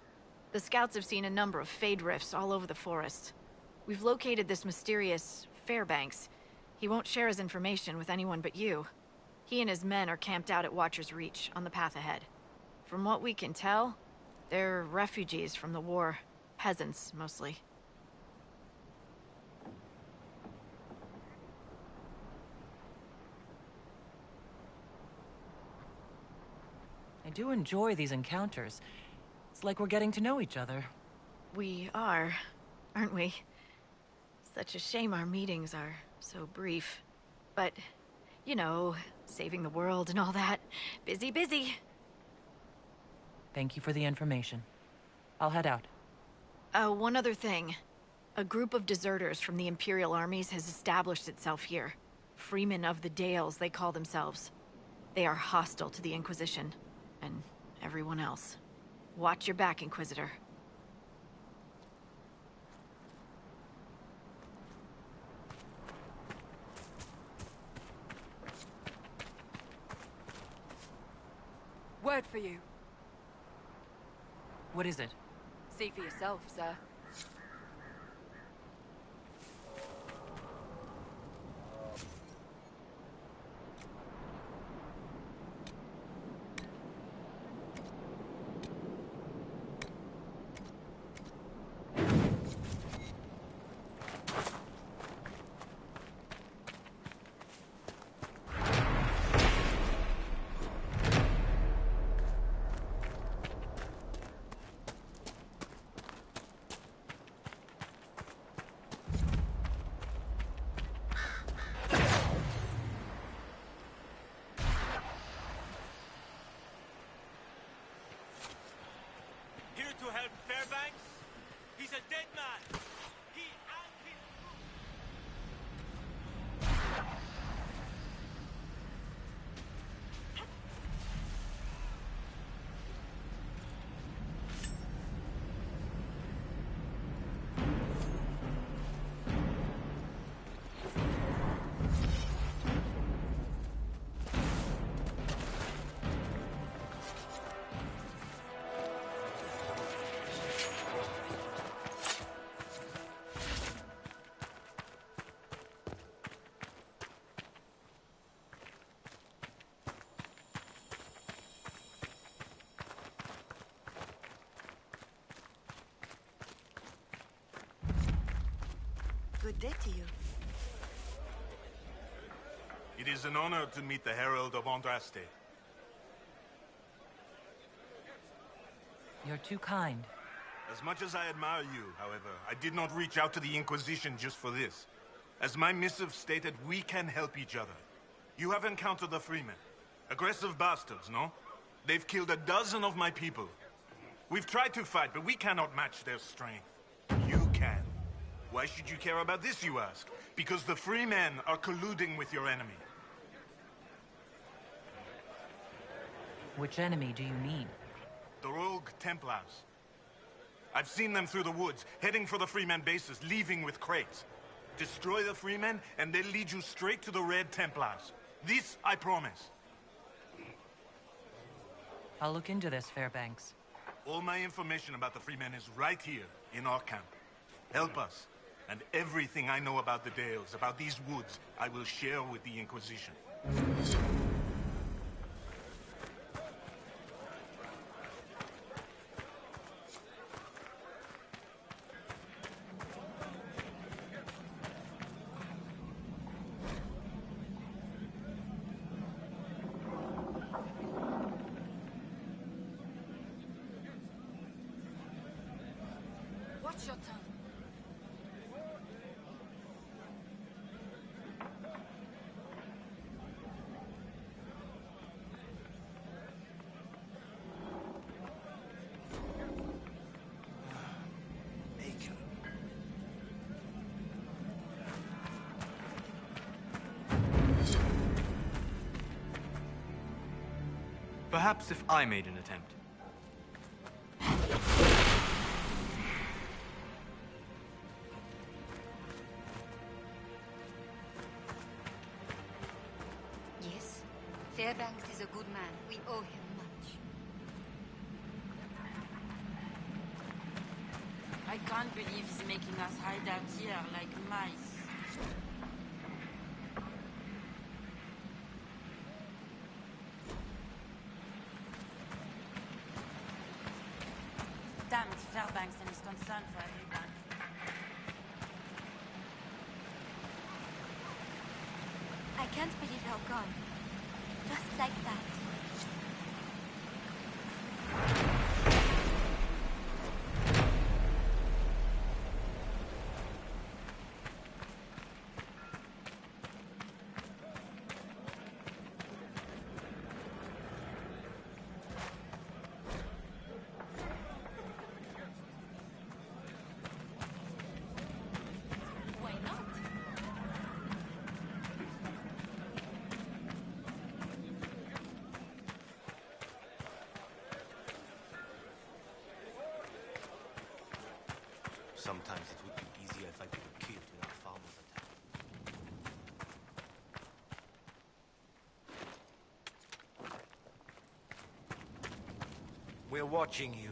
S18: The scouts have seen a number of Fade rifts all over the forest. We've located this mysterious Fairbanks. He won't share his information with anyone but you. He and his men are camped out at Watcher's Reach, on the path ahead. From what we can tell, they're refugees from the war. Peasants, mostly.
S6: do enjoy these encounters. It's like we're getting to know each other.
S18: We are, aren't we? Such a shame our meetings are so brief. But, you know, saving the world and all that. Busy, busy.
S6: Thank you for the information. I'll head out.
S18: One other thing. A group of deserters from the Imperial armies has established itself here. Freemen of the Dales, they call themselves. They are hostile to the Inquisition, and everyone else. Watch your back, Inquisitor.
S2: Word for you.
S6: What is it?
S2: See for yourself, sir.
S10: To help Fairbanks? He's a dead man! He and his...
S17: Good day to you.
S7: It is an honor to meet the Herald of Andraste.
S6: You're too kind.
S7: As much as I admire you, however, I did not reach out to the Inquisition just for this. As my missive stated, we can help each other. You have encountered the Freemen. Aggressive bastards, no? They've killed a dozen of my people. We've tried to fight, but we cannot match their strength. You can. Why should you care about this, you ask? Because the Freemen are colluding with your enemy.
S6: Which enemy do you mean?
S7: The rogue Templars. I've seen them through the woods, heading for the Freemen bases, leaving with crates. Destroy the Freemen, and they'll lead you straight to the Red Templars. This, I promise.
S6: I'll look into this, Fairbanks.
S7: All my information about the Freemen is right here, in our camp. Help us, and everything I know about the Dales, about these woods, I will share with the Inquisition.
S2: Watch your tongue.
S15: Perhaps if I made an attempt.
S8: Yes, Fairbanks is a good man. We owe him much.
S19: I can't believe he's making us hide out here like mice. Damn it, Fairbanks and his concern for everyone.
S8: I can't believe how gone. Just like that.
S10: sometimes it would be easier if I could have killed when our farmers attacked.
S16: We're watching you.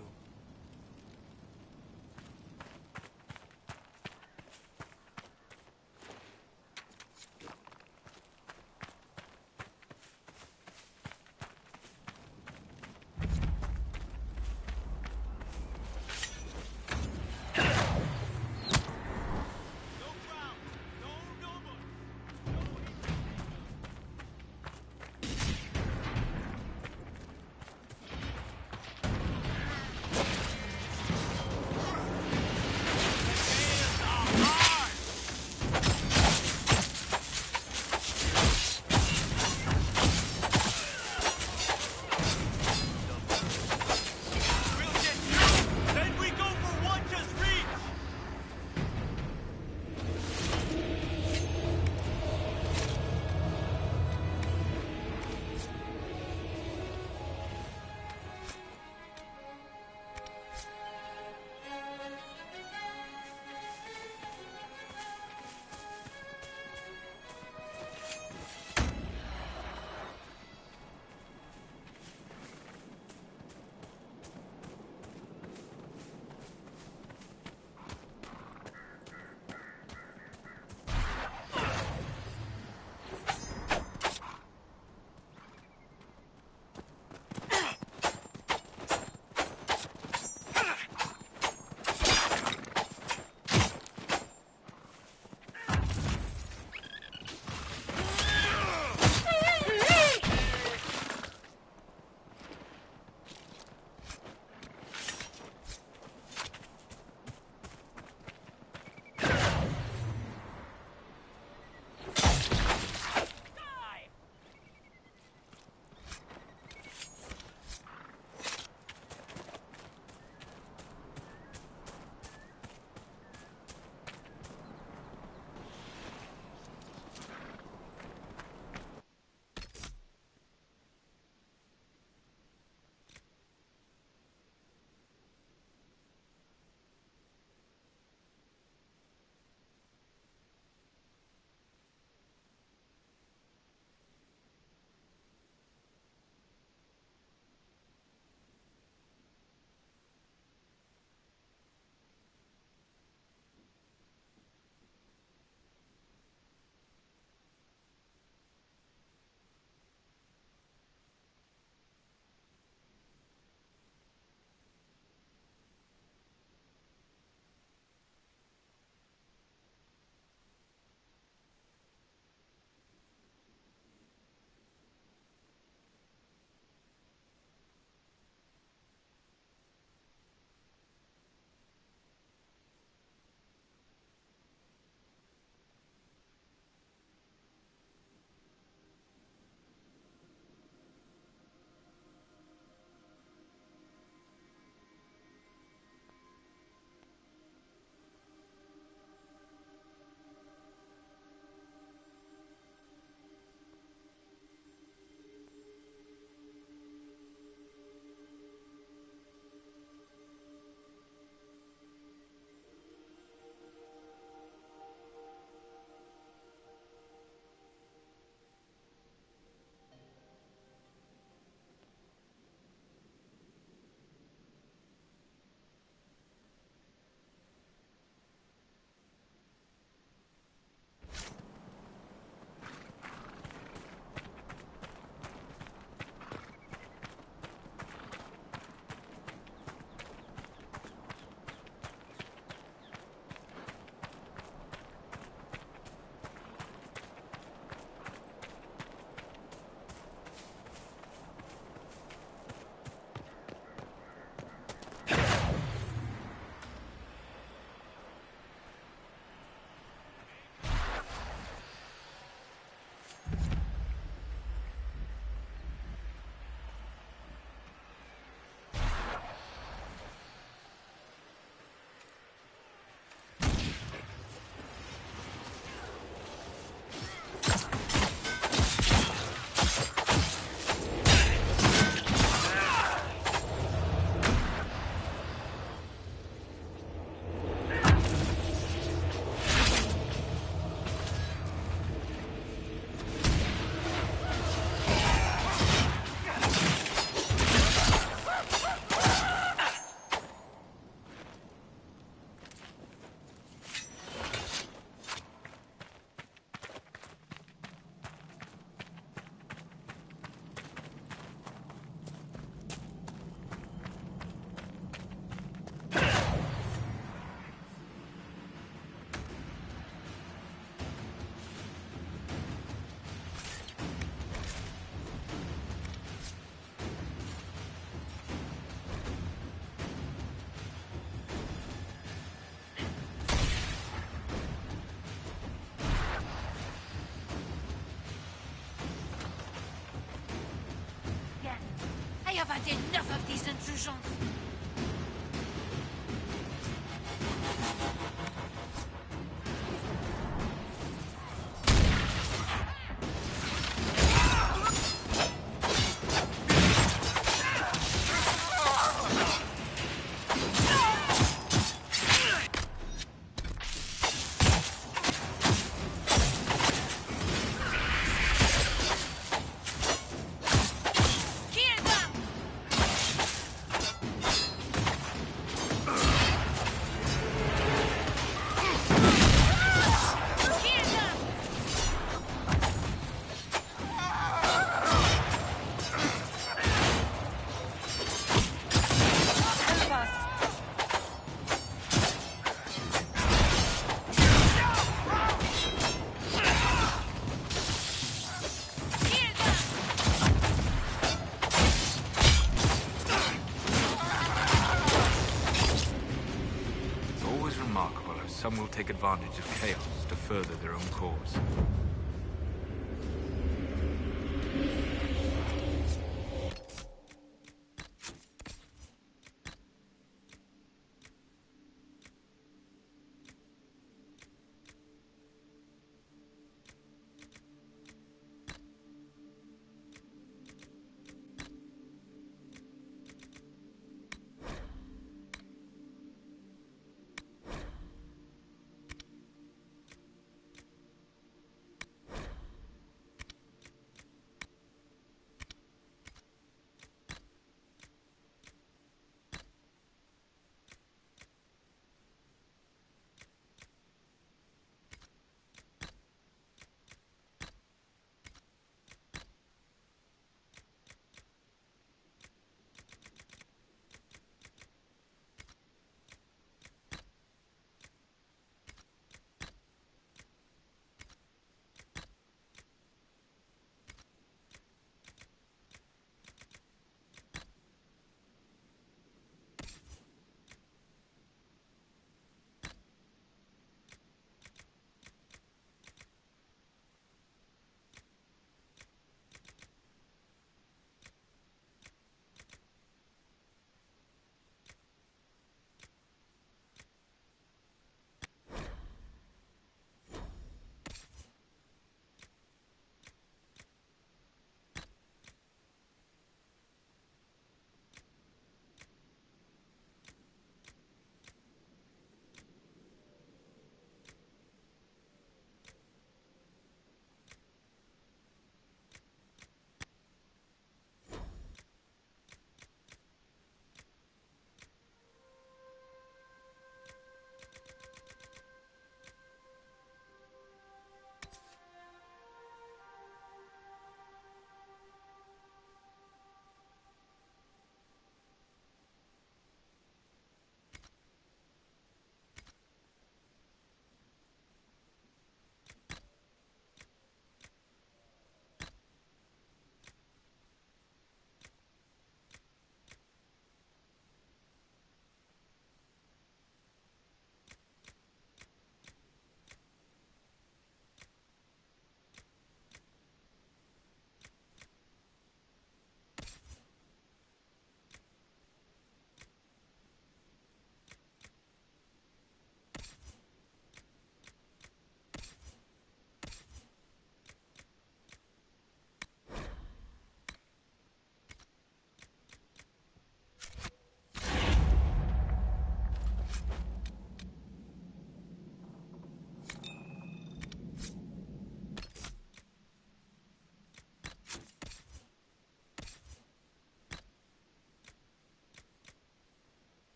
S20: take advantage of chaos to further their own cause.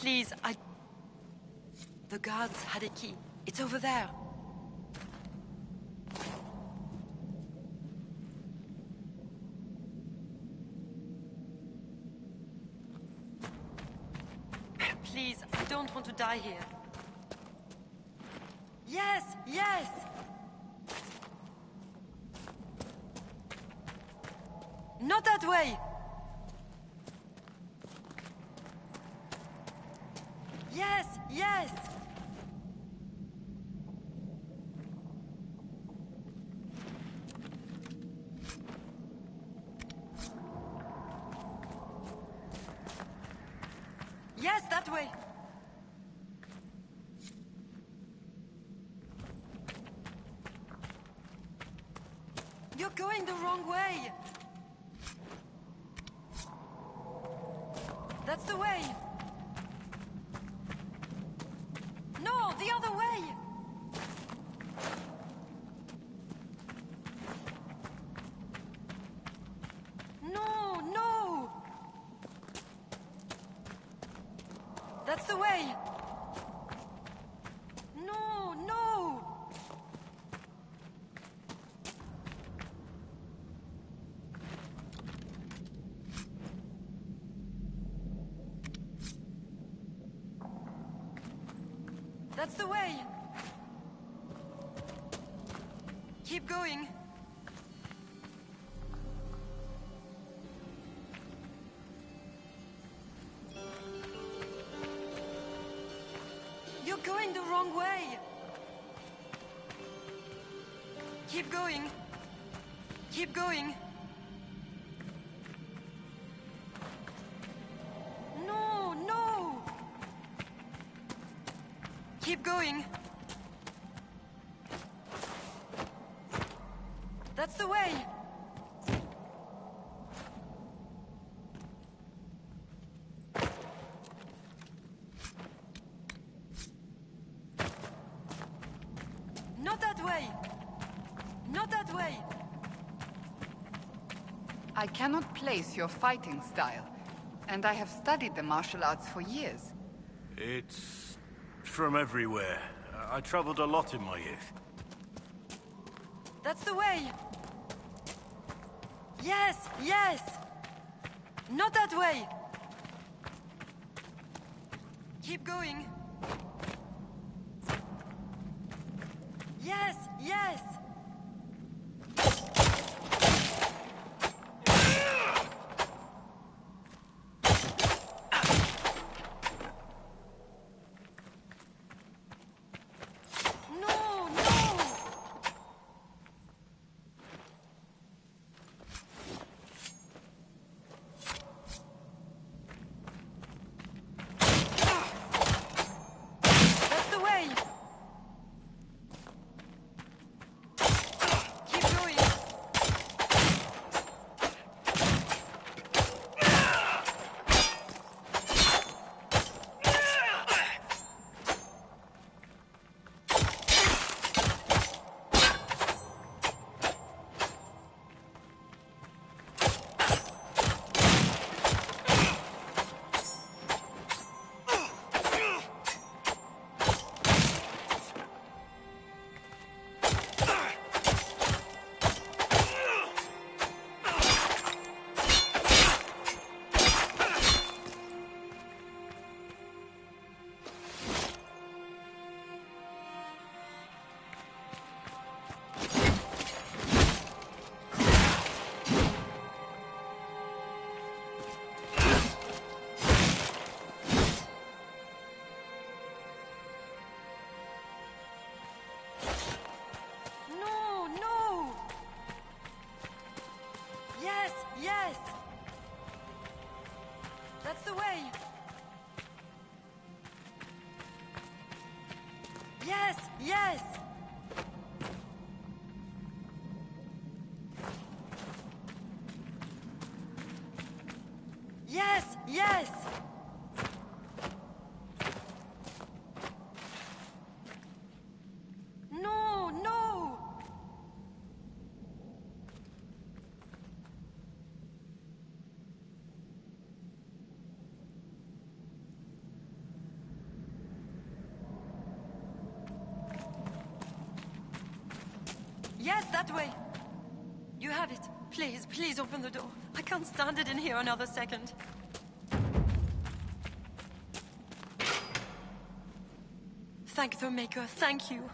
S21: Please, The guards had a key. It's over there. Please, I don't want to die here. Yes, yes! Not that way! Yes, yes! Yes, that way! You're going the wrong way! That's the way! No, the other way! No, no! That's the way! No, no! That's the way! Keep going! You're going the wrong way! Keep going! Keep going! No, no! Keep going! That's the way! Not that way! Not that way!
S2: I cannot place your fighting style, and I have studied the martial arts for years.
S22: It's from everywhere. I traveled a lot in my youth.
S21: That's the way! Yes, yes! Not that way! Keep going! Yes, yes! No, no! That's the way!
S9: Yes, that way. You have it. Please, please open the door. I can't stand it in here another second. Thank the Maker, thank you.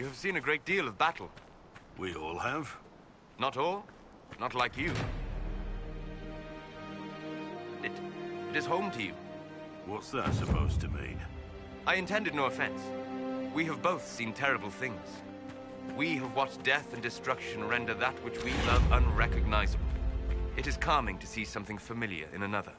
S15: You have seen a great deal of battle.
S22: We all have.
S15: Not all. Not like you. It is home to you.
S22: What's that supposed to mean?
S15: I intended no offense. We have both seen terrible things. We have watched death and destruction render that which we love unrecognizable. It is calming to see something familiar in another.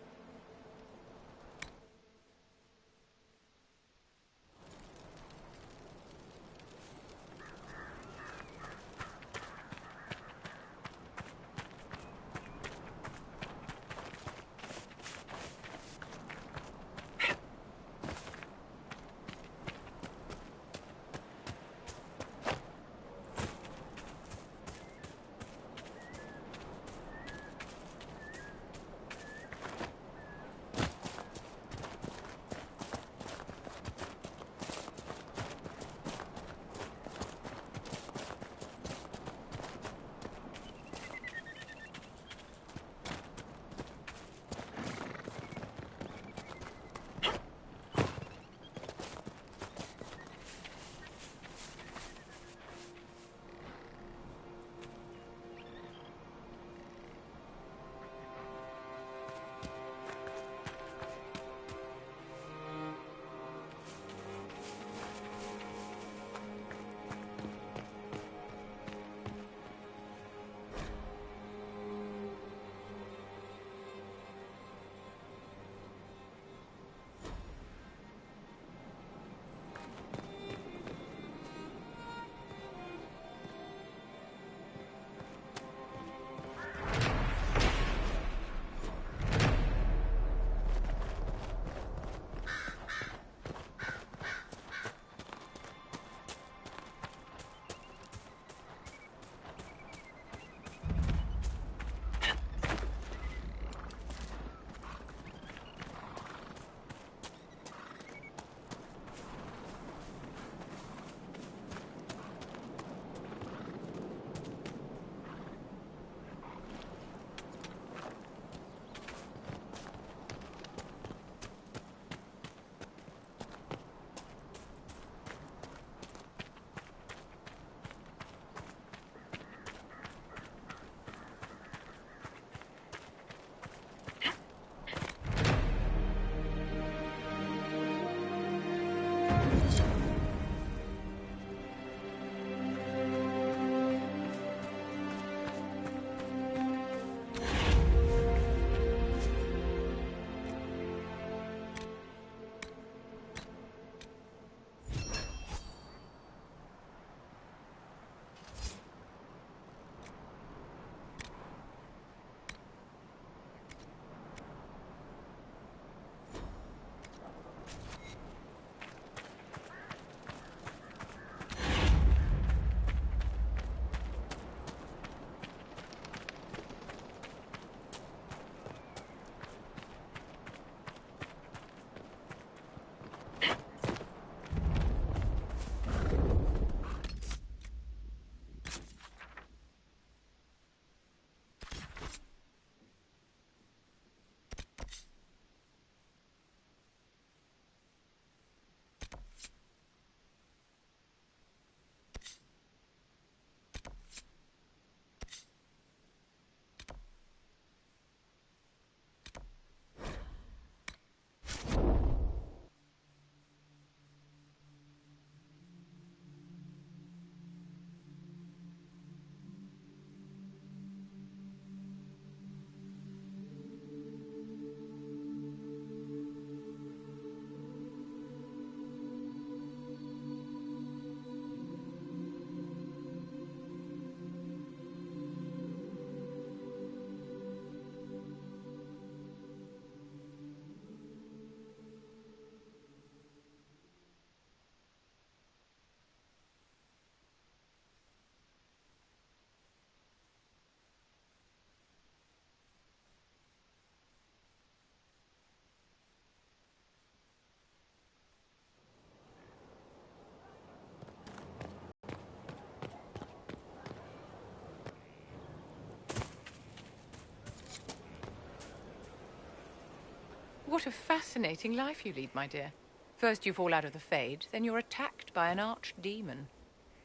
S11: What a fascinating life you lead, my dear. First you fall out of the Fade, then you're attacked by an archdemon.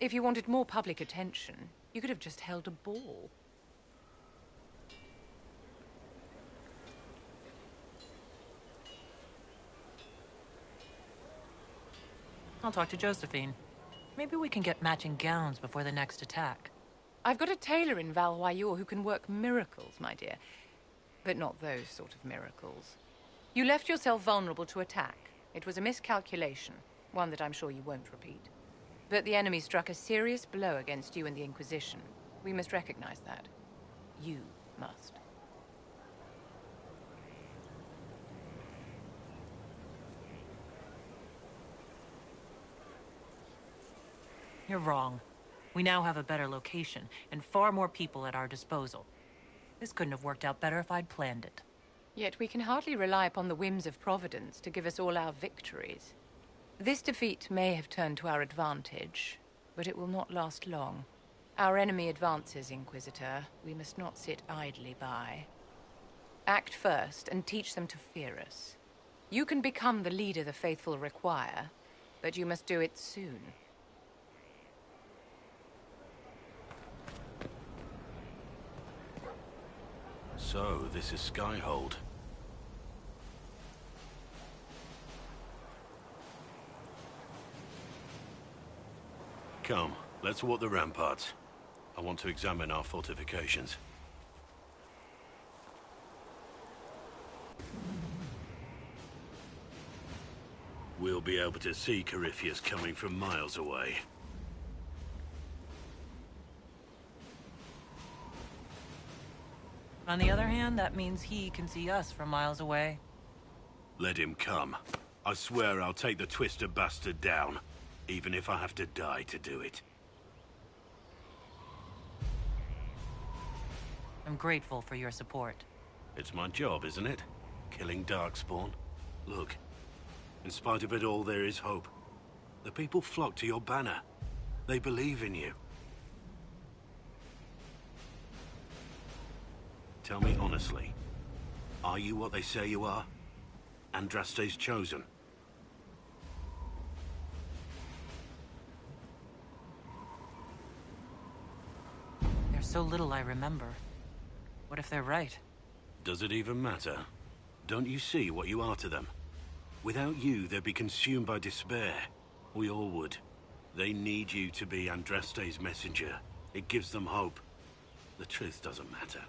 S3: If you wanted more public attention, you could have just held a ball.
S6: I'll talk to Josephine. Maybe we can get matching gowns before the next attack.
S3: I've got a tailor in Val Royeaux who can work miracles, my dear. But not those sort of miracles. You left yourself vulnerable to attack. It was a miscalculation, one that I'm sure you won't repeat. But the enemy struck a serious blow against you and the Inquisition. We must recognize that. You must.
S6: You're wrong. We now have a better location, and far more people at our disposal. This couldn't have worked out better if I'd planned it.
S3: Yet we can hardly rely upon the whims of Providence to give us all our victories. This defeat may have turned to our advantage, but it will not last long. Our enemy advances, Inquisitor. We must not sit idly by. Act first and teach them to fear us. You can become the leader the faithful require, but you must do it soon.
S22: So, this is Skyhold. Come, let's walk the ramparts. I want to examine our fortifications. We'll be able to see Corypheus coming from miles away.
S6: On the other hand, that means he can see us from miles away.
S22: Let him come. I swear I'll take the Twister bastard down, even if I have to die to do it.
S6: I'm grateful for your support.
S22: It's my job, isn't it? Killing Darkspawn. Look, in spite of it all, there is hope. The people flock to your banner. They believe in you. Tell me honestly, are you what they say you are? Andraste's chosen?
S6: There's so little I remember. What if they're right?
S22: Does it even matter? Don't you see what you are to them? Without you, they'd be consumed by despair. We all would. They need you to be Andraste's messenger. It gives them hope. The truth doesn't matter.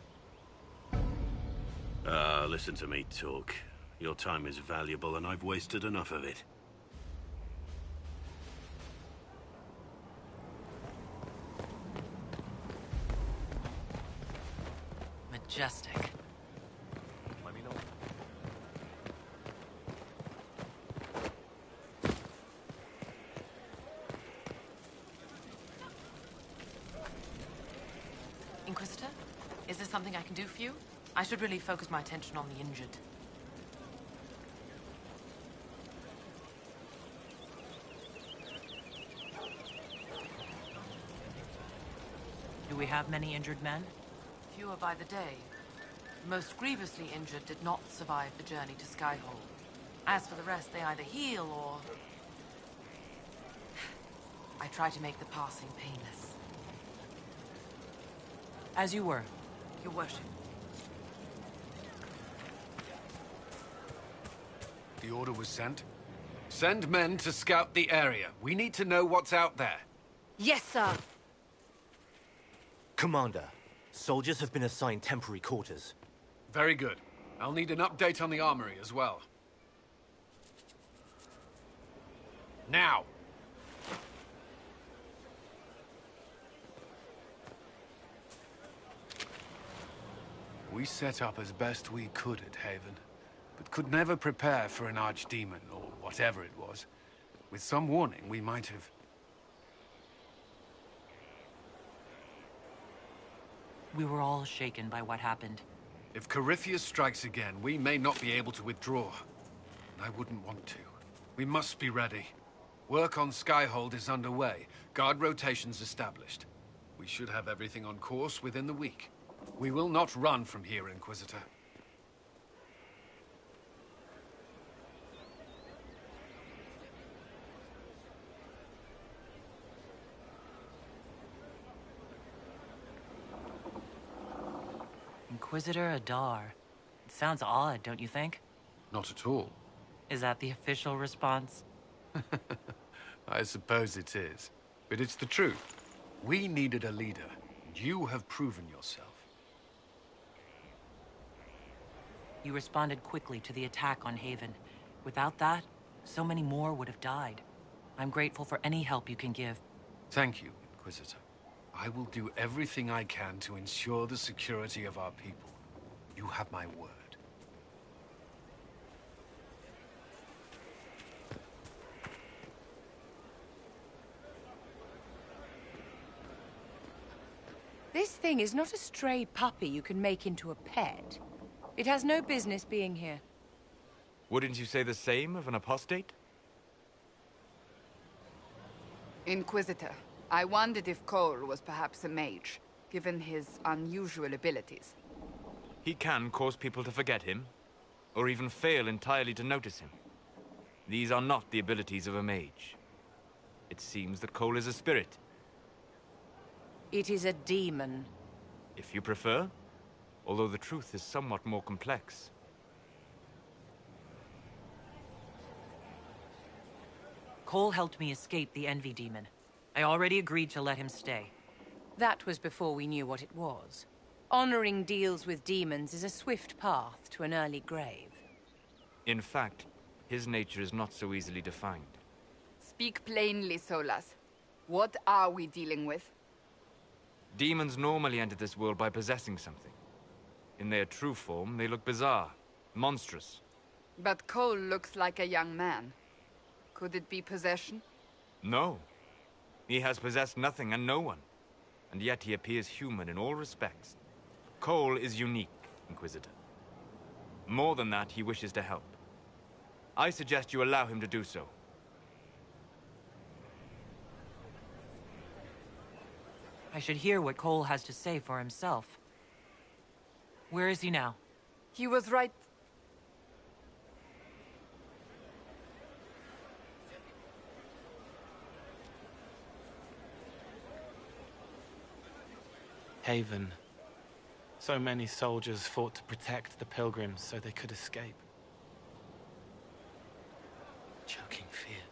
S22: Listen to me talk. Your time is valuable and I've wasted enough of it.
S6: Majestic.
S22: Let me know.
S12: Inquisitor, is there something I can do for you? I should really focus my attention on the injured.
S6: Do we have many injured men?
S12: Fewer by the day. The most grievously injured did not survive the journey to Skyhold. As for the rest, they either heal or... I try to make the passing painless.
S6: As you were.
S12: Your worship.
S5: The order was sent? Send men to scout the area. We need to know what's out there.
S2: Yes, sir.
S23: Commander, soldiers have been assigned temporary quarters.
S5: Very good. I'll need an update on the armory as well. Now! We set up as best we could at Haven, but could never prepare for an archdemon, or whatever it was. With some warning, we might have...
S6: We were all shaken by what happened.
S5: If Corypheus strikes again, we may not be able to withdraw. And I wouldn't want to. We must be ready. Work on Skyhold is underway. Guard rotations established. We should have everything on course within the week. We will not run from here, Inquisitor.
S6: Inquisitor Adar. It sounds odd, don't you think?
S5: Not at all.
S6: Is that the official response?
S5: I suppose it is. But it's the truth. We needed a leader, and you have proven yourself.
S6: You responded quickly to the attack on Haven. Without that, so many more would have died. I'm grateful for any help you can give.
S5: Thank you, Inquisitor. I will do everything I can to ensure the security of our people. You have my word.
S3: This thing is not a stray puppy you can make into a pet. It has no business being here.
S15: Wouldn't you say the same of an apostate?
S2: Inquisitor, I wondered if Cole was perhaps a mage, given his unusual abilities.
S15: He can cause people to forget him, or even fail entirely to notice him. These are not the abilities of a mage. It seems that Cole is a spirit.
S3: It is a demon.
S15: If you prefer, although the truth is somewhat more complex.
S6: Cole helped me escape the Envy Demon. I already agreed to let him stay.
S3: That was before we knew what it was. Honoring deals with demons is a swift path to an early grave.
S15: In fact, his nature is not so easily defined.
S2: Speak plainly, Solas. What are we dealing with?
S15: Demons normally enter this world by possessing something. In their true form, they look bizarre, monstrous.
S2: But Cole looks like a young man. Could it be possession?
S15: No. He has possessed nothing and no one. And yet he appears human in all respects. Cole is unique, Inquisitor. More than that, he wishes to help. I suggest you allow him to do so.
S6: I should hear what Cole has to say for himself. Where is he now?
S2: He was right...
S1: Haven. So many soldiers fought to protect the pilgrims so they could escape. Choking fear.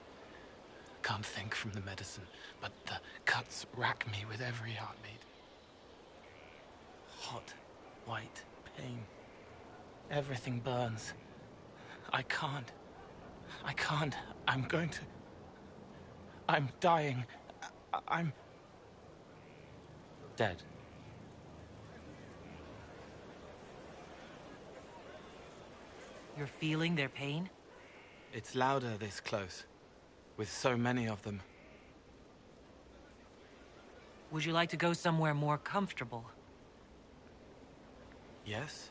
S1: Can't think from the medicine, but the cuts rack me with every heartbeat. Hot, white pain. Everything burns. I can't. I'm going to... I'm dying. I'm... dead.
S6: You're feeling their pain?
S1: It's louder this close, with so many of them.
S6: Would you like to go somewhere more comfortable?
S1: Yes,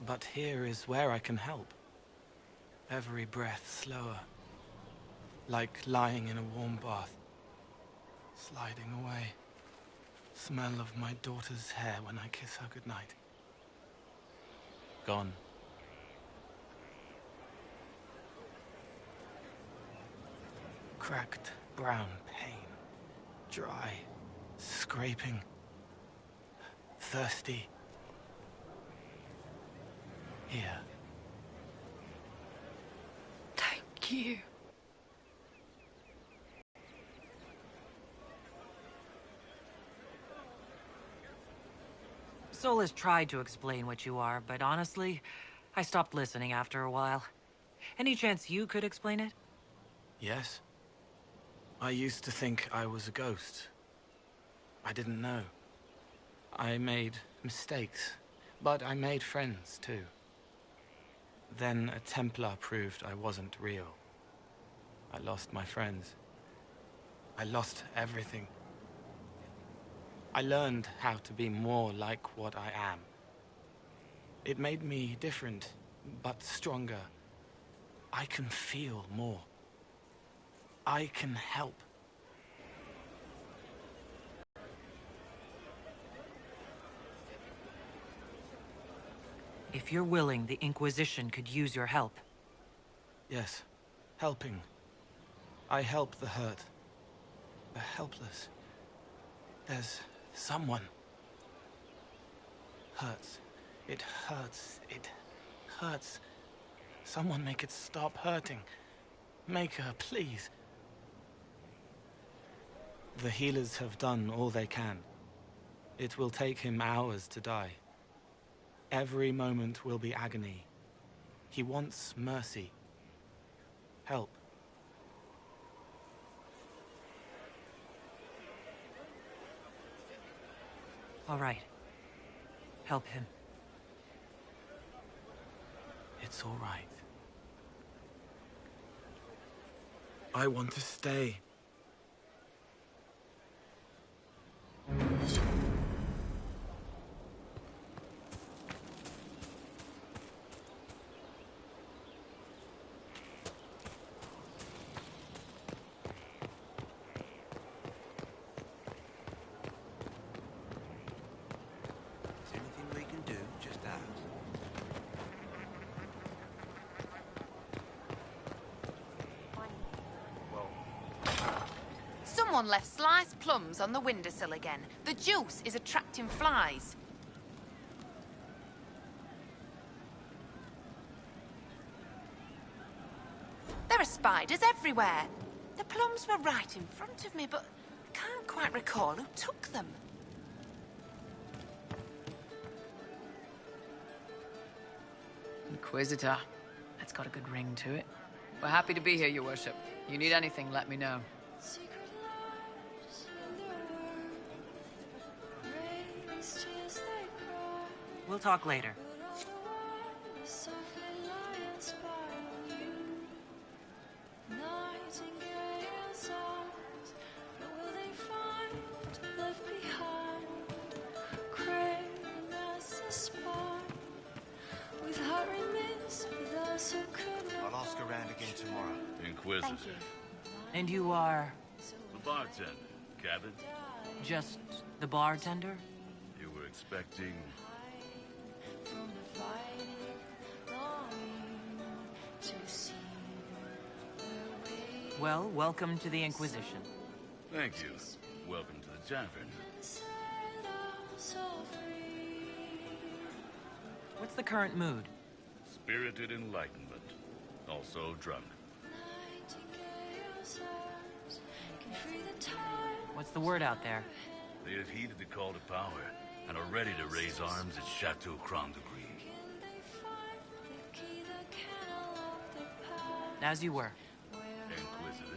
S1: but here is where I can help. Every breath slower, like lying in a warm bath, sliding away. Smell of my daughter's hair when I kiss her goodnight. Gone. Cracked brown pain, dry, scraping, thirsty. Here.
S18: Thank you.
S6: Sol has tried to explain what you are, but honestly, I stopped listening after a while. Any chance you could explain it?
S1: Yes. I used to think I was a ghost. I didn't know. I made mistakes, but I made friends too. Then a Templar proved I wasn't real. I lost my friends. I lost everything. I learned how to be more like what I am. It made me different, but stronger. I can feel more. I can help.
S6: If you're willing, the Inquisition could use your help.
S1: Yes, helping. I help the hurt, the helpless. There's someone. Hurts. It hurts. It hurts. Someone make it stop hurting. Make her, please. The healers have done all they can. It will take him hours to die. Every moment will be agony. He wants mercy. Help.
S6: All right. Help him.
S1: It's all right. I want to stay.
S12: Someone left sliced plums on the windowsill again. The juice is attracting flies. There are spiders everywhere. The plums were right in front of me, but I can't quite recall who took them.
S4: Inquisitor. That's got a good ring to it. We're happy to be here, Your Worship. You need anything, let me know.
S6: We'll talk later.
S10: I'll ask around again tomorrow.
S13: Inquisitor.
S6: And you are?
S13: The bartender, Cabot.
S6: Just the bartender?
S13: You were expecting...
S6: Well, welcome to the Inquisition.
S13: Thank you. Welcome to the tavern.
S6: What's the current mood?
S13: Spirited enlightenment. Also drunk.
S6: What's the word out there?
S13: They have heeded the call to power and are ready to raise arms at Chateau Crown de Gris.
S6: As you were.
S13: Inquisitor.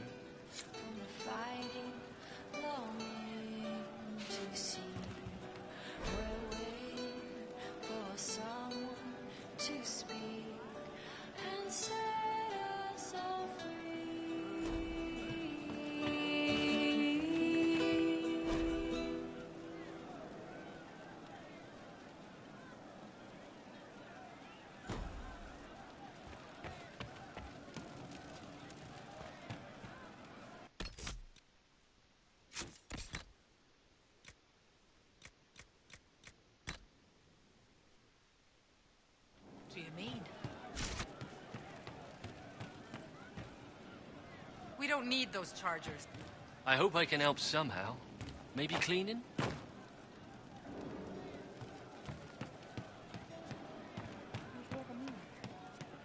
S6: What do you mean?
S14: We don't need those chargers.
S24: I hope I can help somehow. Maybe cleaning?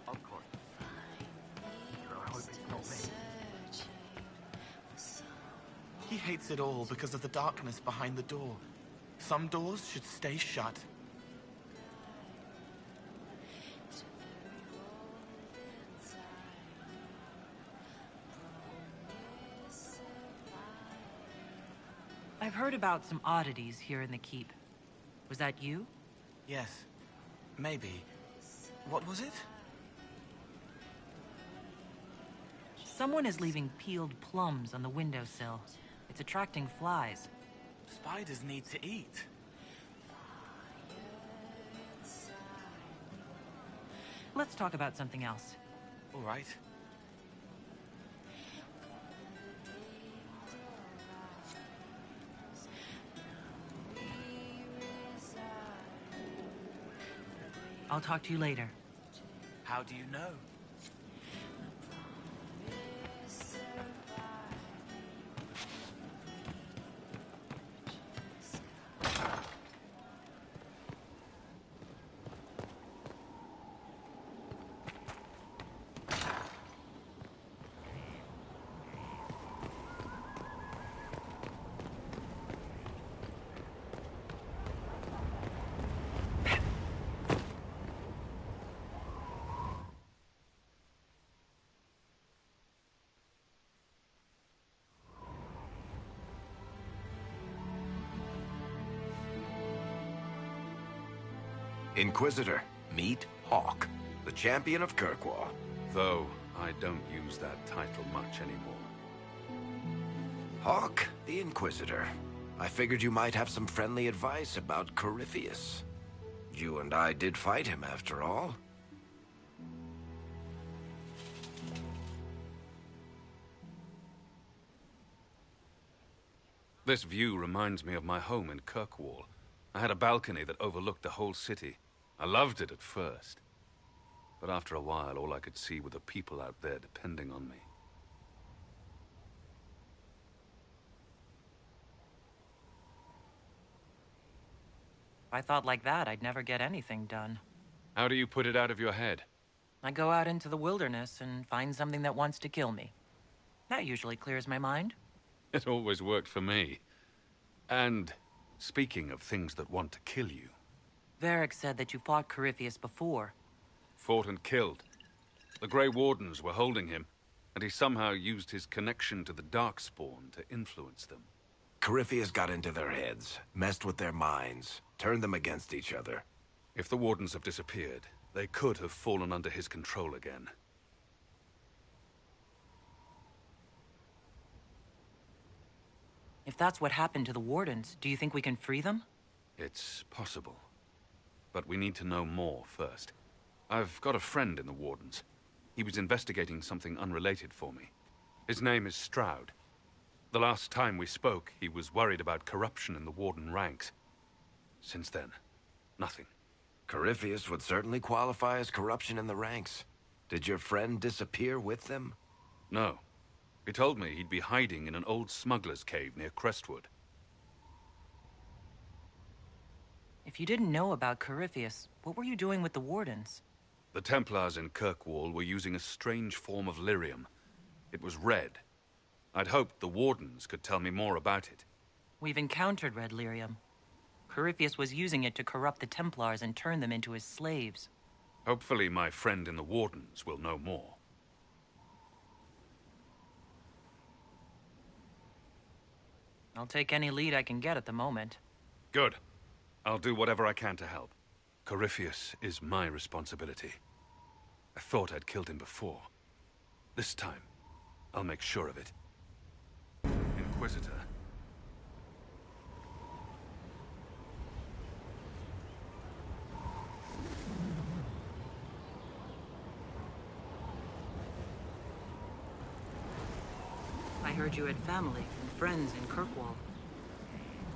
S10: Of course. I hope it's not me.
S1: He hates it all because of the darkness behind the door. Some doors should stay shut.
S6: I've heard about some oddities here in the keep. Was that you?
S1: Yes. Maybe. What was it?
S6: Someone is leaving peeled plums on the windowsill. It's attracting flies.
S1: Spiders need to eat.
S6: Let's talk about something else.
S1: All right.
S6: I'll talk to you later.
S1: How do you know?
S16: Inquisitor, meet Hawke, the champion of Kirkwall.
S20: Though I don't use that title much anymore.
S16: Hawke, the Inquisitor. I figured you might have some friendly advice about Corypheus. You and I did fight him, after all.
S20: This view reminds me of my home in Kirkwall. I had a balcony that overlooked the whole city. I loved it at first. But after a while, all I could see were the people out there depending on me.
S6: If I thought like that, I'd never get anything done.
S20: How do you put it out of your head?
S6: I go out into the wilderness and find something that wants to kill me. That usually clears my mind.
S20: It always worked for me. And speaking of things that want to kill you...
S6: Varric said that you fought Corypheus before.
S20: Fought and killed. The Grey Wardens were holding him, and he somehow used his connection to the Darkspawn to influence them.
S16: Corypheus got into their heads, messed with their minds, turned them against each other.
S20: If the Wardens have disappeared, they could have fallen under his control again.
S6: If that's what happened to the Wardens, do you think we can free them?
S20: It's possible. But we need to know more first. I've got a friend in the Wardens. He was investigating something unrelated for me. His name is Stroud. The last time we spoke, he was worried about corruption in the Warden ranks. Since then, nothing.
S16: Corypheus would certainly qualify as corruption in the ranks. Did your friend disappear with them?
S20: No. He told me he'd be hiding in an old smuggler's cave near Crestwood.
S6: If you didn't know about Corypheus, what were you doing with the Wardens?
S20: The Templars in Kirkwall were using a strange form of lyrium. It was red. I'd hoped the Wardens could tell me more about it.
S6: We've encountered red lyrium. Corypheus was using it to corrupt the Templars and turn them into his slaves.
S20: Hopefully my friend in the Wardens will know more.
S6: I'll take any lead I can get at the moment.
S20: Good. I'll do whatever I can to help. Corypheus is my responsibility. I thought I'd killed him before. This time, I'll make sure of it. Inquisitor.
S6: I heard you had family and friends in Kirkwall.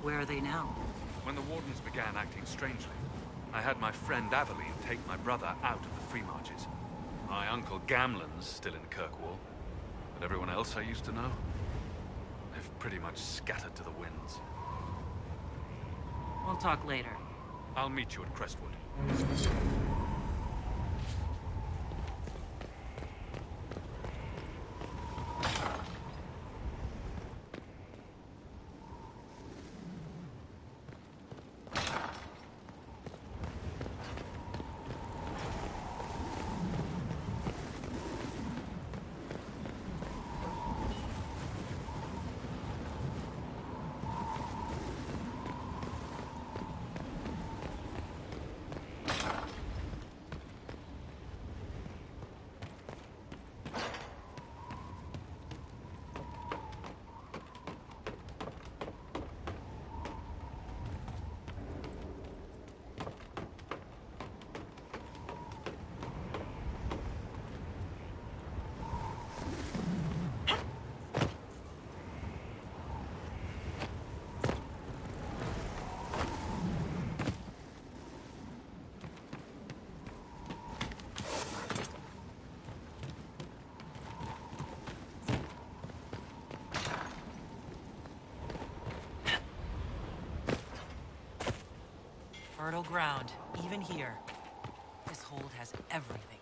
S6: Where are they now?
S20: When the Wardens began acting strangely, I had my friend Aveline take my brother out of the Free Marches. My uncle Gamlen's still in Kirkwall, but everyone else I used to know, they've pretty much scattered to the winds.
S6: We'll talk later.
S20: I'll meet you at Crestwood.
S6: Fertile ground, even here. This hold has everything.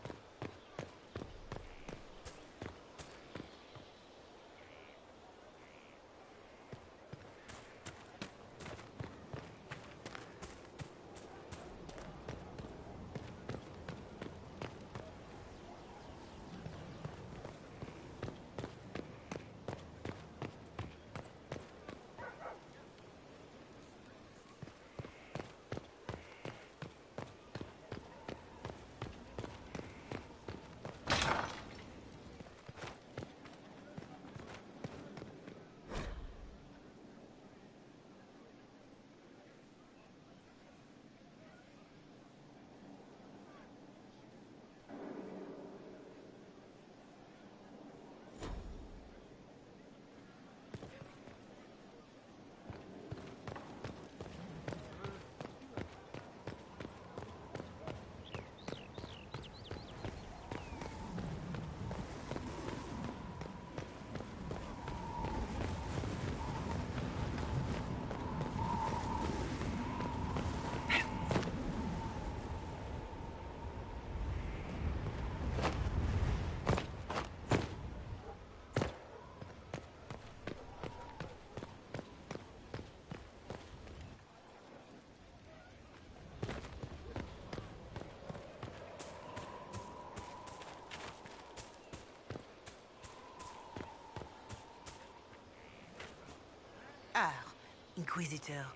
S7: Inquisitor,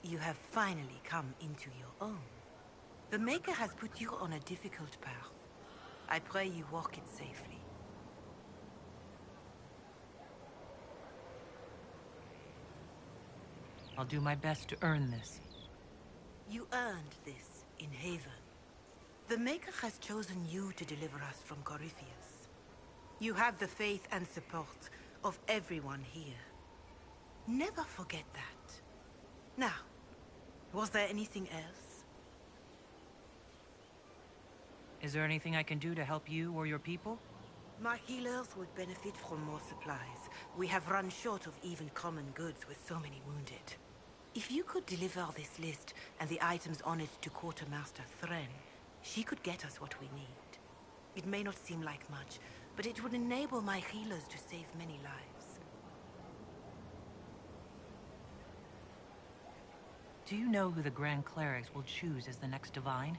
S7: you have finally come into your own. The Maker has put you on a difficult path. I pray you walk it safely.
S6: I'll do my best to earn this.
S7: You earned this in Haven. The Maker has chosen you to deliver us from Corypheus. You have the faith and support of everyone here. Never forget that. Now, was there anything else?
S6: Is there anything I can do to help you or your people?
S7: My healers would benefit from more supplies. We have run short of even common goods with so many wounded. If you could deliver this list and the items on it to Quartermaster Threnn, she could get us what we need. It may not seem like much, but it would enable my healers to save many lives.
S6: Do you know who the Grand Clerics will choose as the next Divine?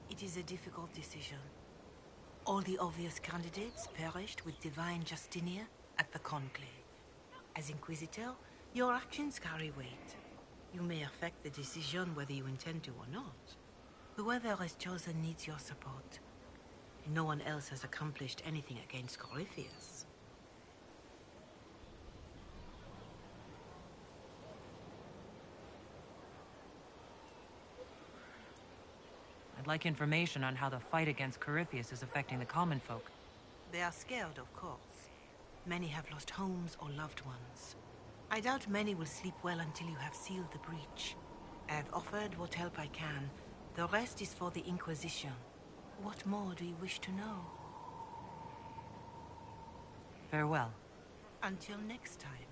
S7: It is a difficult decision. All the obvious candidates perished with Divine Justinia at the Conclave. As Inquisitor, your actions carry weight. You may affect the decision whether you intend to or not. Whoever is chosen needs your support. No one else has accomplished anything against Corypheus.
S6: I'd like information on how the fight against Corypheus is affecting the common folk.
S7: They are scared, of course. Many have lost homes or loved ones. I doubt many will sleep well until you have sealed the breach. I have offered what help I can. The rest is for the Inquisition. What more do you wish to know?
S6: Farewell.
S7: Until next time.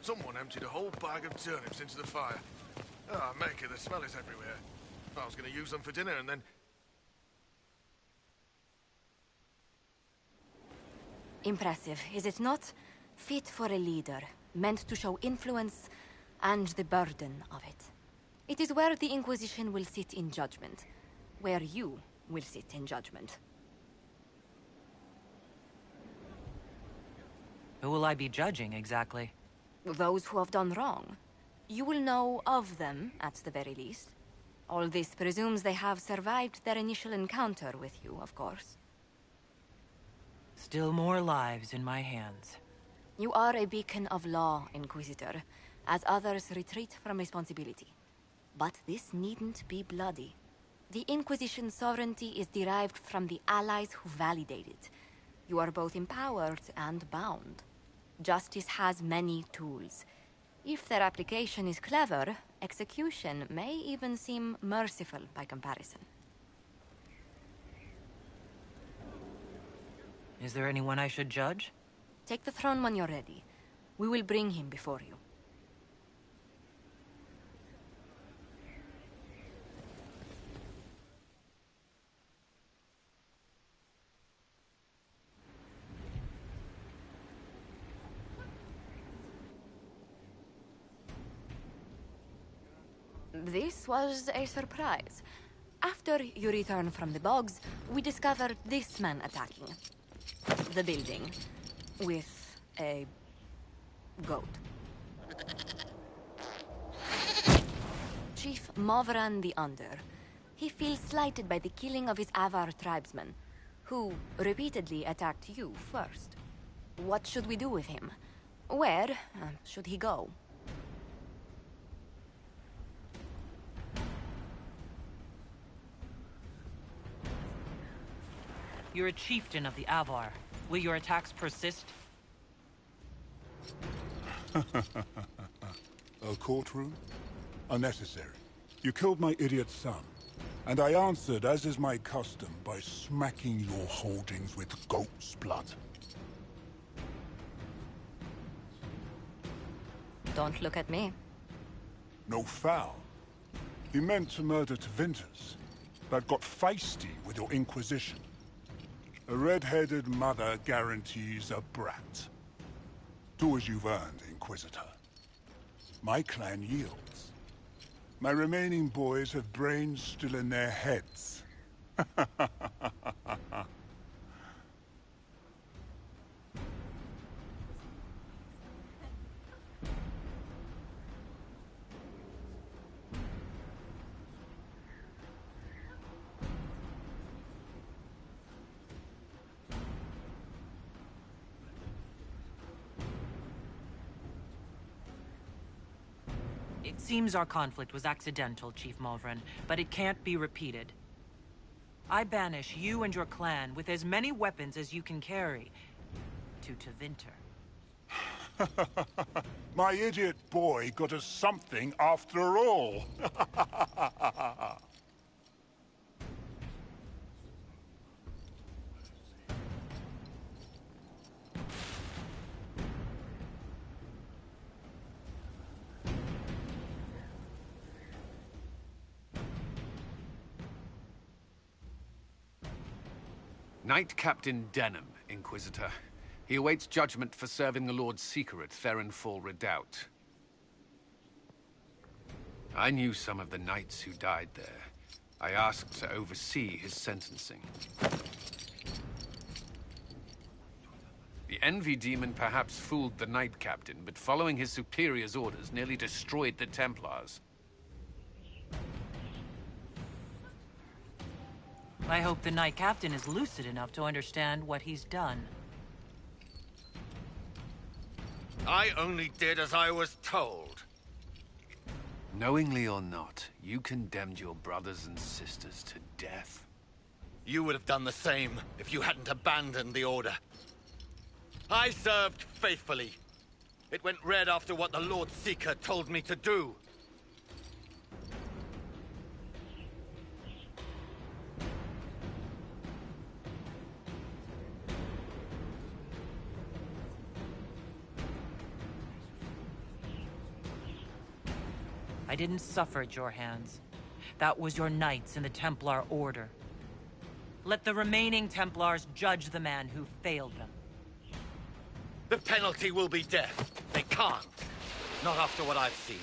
S8: Someone emptied a whole bag of turnips into the fire. Ah, Maker, the smell is everywhere. I was going to use them for dinner and then...
S17: Impressive, is it not? Fit for a leader, meant to show influence and the burden of it. It is where the Inquisition will sit in judgment, where you will sit in judgment.
S6: Who will I be judging, exactly?
S17: Those who have done wrong. You will know of them, at the very least. All this presumes they have survived their initial encounter with you, of course.
S6: Still more lives in my hands.
S17: You are a beacon of law, Inquisitor, as others retreat from responsibility. But this needn't be bloody. The Inquisition's sovereignty is derived from the allies who validate it. You are both empowered and bound. Justice has many tools. If their application is clever, execution may even seem merciful by comparison.
S6: Is there anyone I should judge?
S17: Take the throne when you're ready. We will bring him before you. This was a surprise. After you return from the bogs, we discovered this man attacking the building with a goat. Chief Movran the Under. He feels slighted by the killing of his Avar tribesmen, who repeatedly attacked you first. What should we do with him? Where should he go?
S6: You're a chieftain of the Avar. Will your attacks persist?
S9: A courtroom? Unnecessary. You killed my idiot son, and I answered, as is my custom, by smacking your holdings with goat's blood.
S17: Don't look at me.
S9: No foul. You meant to murder Tevinters, but got feisty with your Inquisition. A red-headed mother guarantees a brat. Do as you've earned, Inquisitor. My clan yields. My remaining boys have brains still in their heads.
S6: It seems our conflict was accidental, Chief Movran, but it can't be repeated. I banish you and your clan with as many weapons as you can carry to Tevinter.
S9: My idiot boy got us something after all.
S5: Knight Captain Denham, Inquisitor. He awaits judgment for serving the Lord Seeker at Therenfall Redoubt. I knew some of the knights who died there. I asked to oversee his sentencing. The Envy Demon perhaps fooled the Knight Captain, but following his superior's orders nearly destroyed the Templars.
S6: I hope the Knight Captain is lucid enough to understand what he's done.
S11: I only did as I was told.
S5: Knowingly or not, you condemned your brothers and sisters to death.
S11: You would have done the same if you hadn't abandoned the Order. I served faithfully. It went red after what the Lord Seeker told me to do.
S6: I didn't suffer at your hands. That was your knights in the Templar Order. Let the remaining Templars judge the man who failed them.
S11: The penalty will be death. They can't. Not after what I've seen.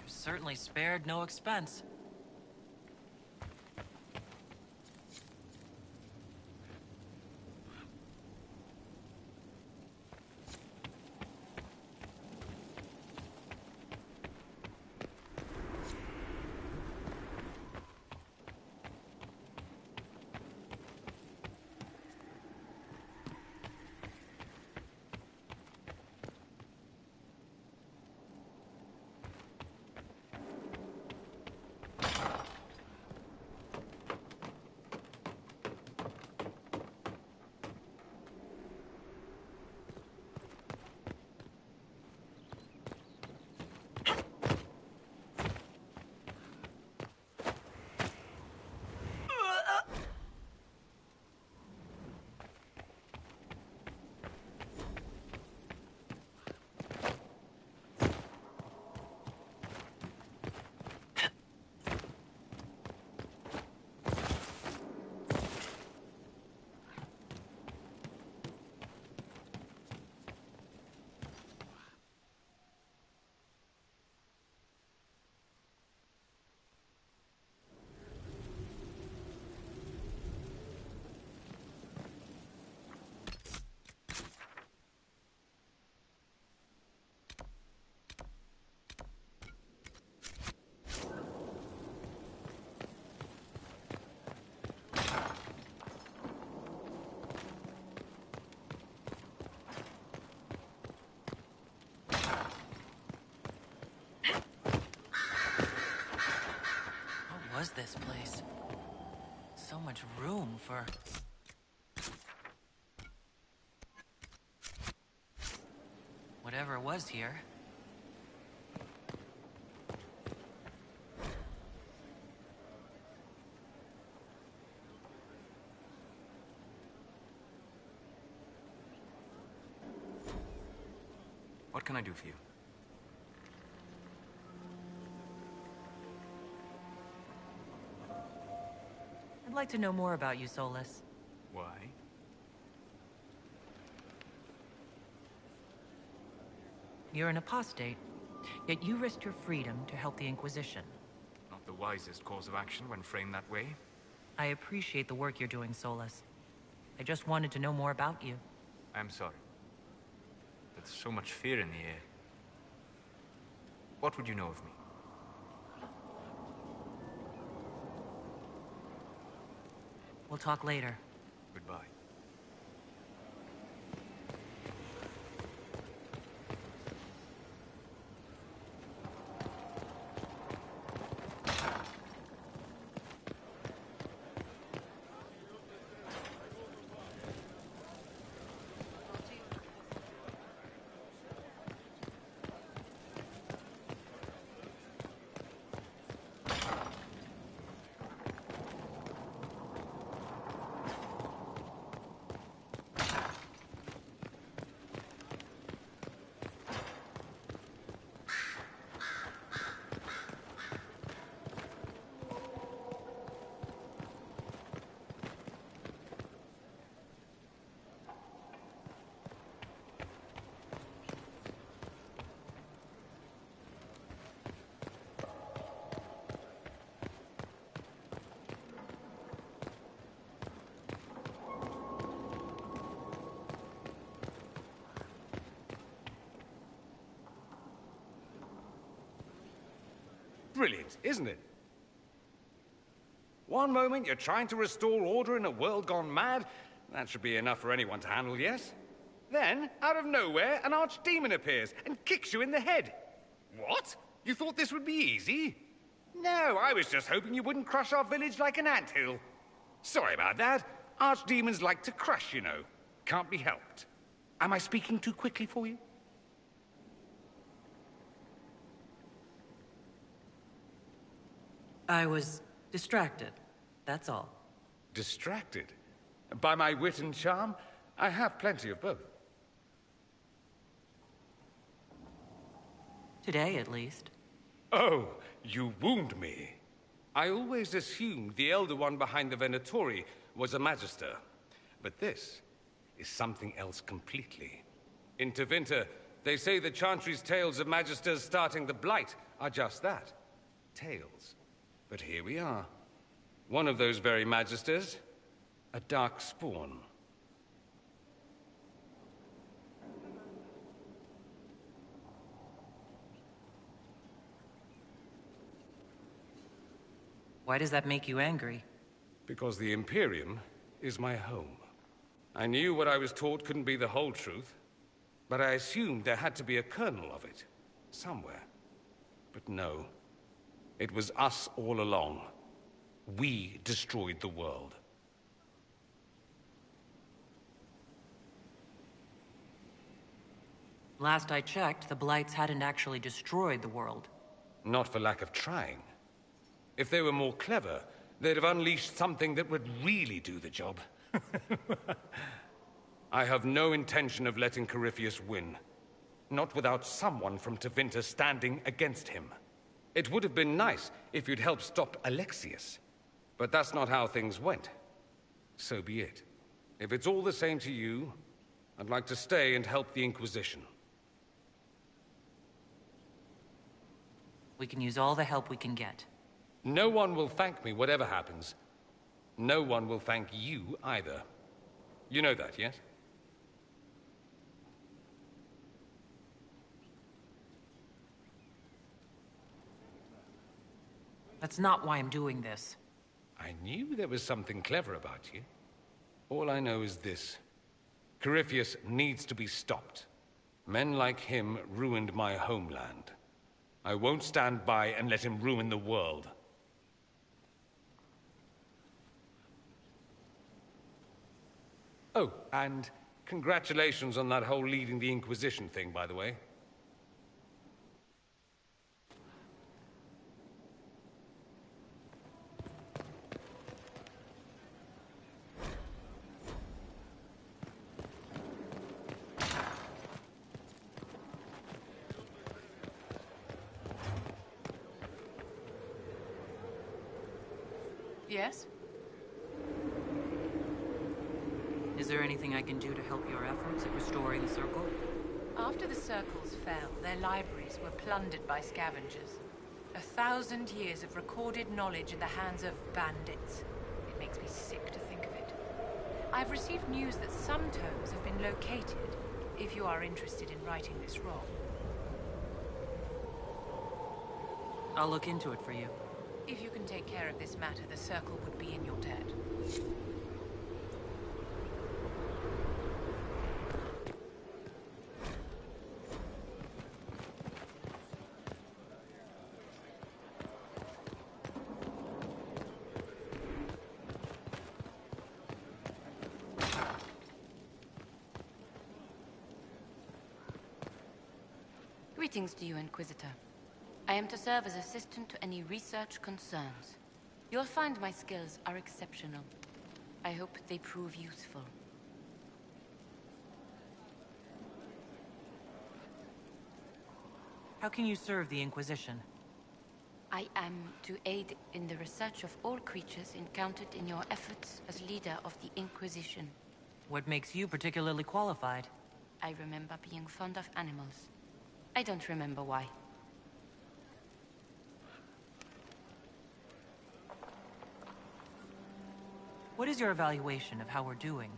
S6: Certainly spared no expense.
S12: was this place? So much room for... whatever was here.
S15: What can I do for you?
S6: I'd like to know more about you, Solas.
S15: Why?
S6: You're an apostate, yet you risked your freedom to help the Inquisition.
S15: Not the wisest course of action when framed that way.
S6: I appreciate the work you're doing, Solas. I just wanted to know more about you.
S15: I'm sorry. There's so much fear in the air. What would you know of me?
S6: We'll talk later.
S15: Goodbye.
S19: Brilliant, isn't it? One moment you're trying to restore order in a world gone mad. That should be enough for anyone to handle, yes? Then, out of nowhere, an archdemon appears and kicks you in the head. What? You thought this would be easy? No, I was just hoping you wouldn't crush our village like an anthill. Sorry about that. Archdemons like to crush, you know. Can't be helped. Am I speaking too quickly for you?
S6: I was distracted, that's all.
S19: Distracted? By my wit and charm? I have plenty of both.
S6: Today, at least.
S19: Oh, you wound me. I always assumed the Elder One behind the Venatori was a Magister. But this is something else completely. In Tevinter, they say the Chantry's tales of Magisters starting the Blight are just that. Tales. But here we are. One of those very Magisters, a dark spawn.
S6: Why does that make you angry?
S19: Because the Imperium is my home. I knew what I was taught couldn't be the whole truth, but I assumed there had to be a kernel of it, somewhere. But no. It was us all along. We destroyed the world.
S6: Last I checked, the Blights hadn't actually destroyed the world.
S19: Not for lack of trying. If they were more clever, they'd have unleashed something that would really do the job. I have no intention of letting Corypheus win. Not without someone from Tevinter standing against him. It would have been nice if you'd helped stop Alexius. But that's not how things went. So be it. If it's all the same to you, I'd like to stay and help the Inquisition.
S6: We can use all the help we can get.
S19: No one will thank me, whatever happens. No one will thank you either. You know that, yes?
S6: That's not why I'm doing this.
S19: I knew there was something clever about you. All I know is this. Corypheus needs to be stopped. Men like him ruined my homeland. I won't stand by and let him ruin the world. Oh, and congratulations on that whole leading the Inquisition thing, by the way.
S12: Yes?
S6: Is there anything I can do to help your efforts at restoring the Circle?
S12: After the Circles fell, their libraries were plundered by scavengers. 1,000 years of recorded knowledge in the hands of bandits. It makes me sick to think of it. I've received news that some tomes have been located, if you are interested in righting this wrong.
S6: I'll look into it for you.
S12: If you can take care of this matter, the Circle would be in your debt.
S17: Greetings to you, Inquisitor. I am to serve as assistant to any research concerns. You'll find my skills are exceptional. I hope they prove useful.
S6: How can you serve the Inquisition?
S17: I am to aid in the research of all creatures encountered in your efforts as leader of the Inquisition.
S6: What makes you particularly qualified?
S17: I remember being fond of animals. I don't remember why.
S6: What is your evaluation of how we're doing?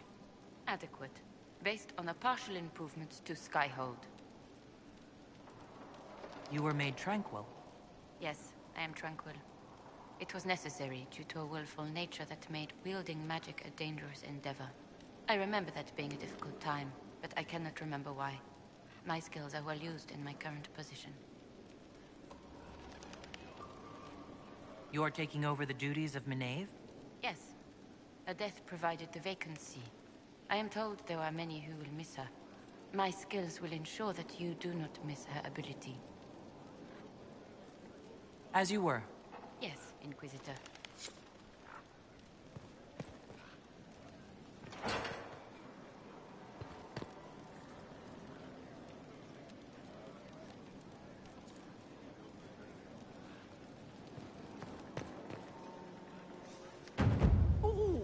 S17: Adequate, based on the partial improvements to Skyhold.
S6: You were made tranquil.
S17: Yes, I am tranquil. It was necessary due to a willful nature that made wielding magic a dangerous endeavor. I remember that being a difficult time, but I cannot remember why. My skills are well used in my current position.
S6: You are taking over the duties of Maenave?
S17: Yes. Her death provided the vacancy. I am told there are many who will miss her. My skills will ensure that you do not miss her ability.
S6: As you were.
S17: Yes, Inquisitor.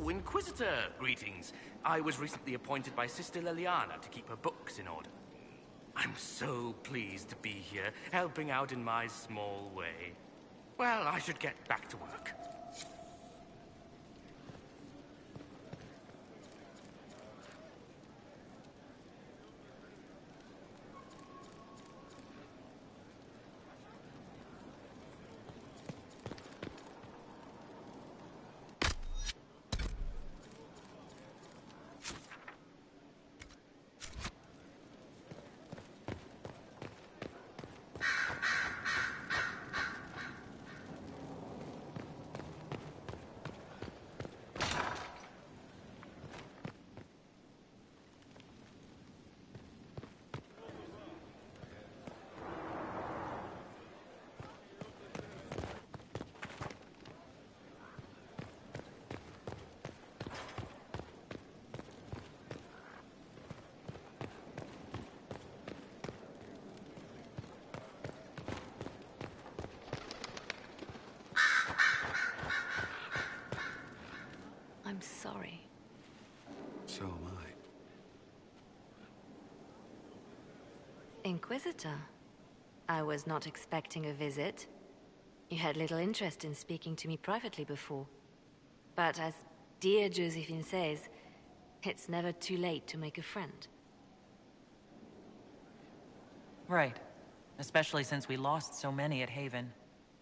S10: Inquisitor, greetings. I was recently appointed by Sister Leliana to keep her books in order. I'm so pleased to be here, helping out in my small way. Well, I should get back to work.
S17: I'm sorry.
S20: So am I.
S17: Inquisitor, I was not expecting a visit. You had little interest in speaking to me privately before. But as dear Josephine says, it's never too late to make a friend.
S6: Right. Especially since we lost so many at Haven.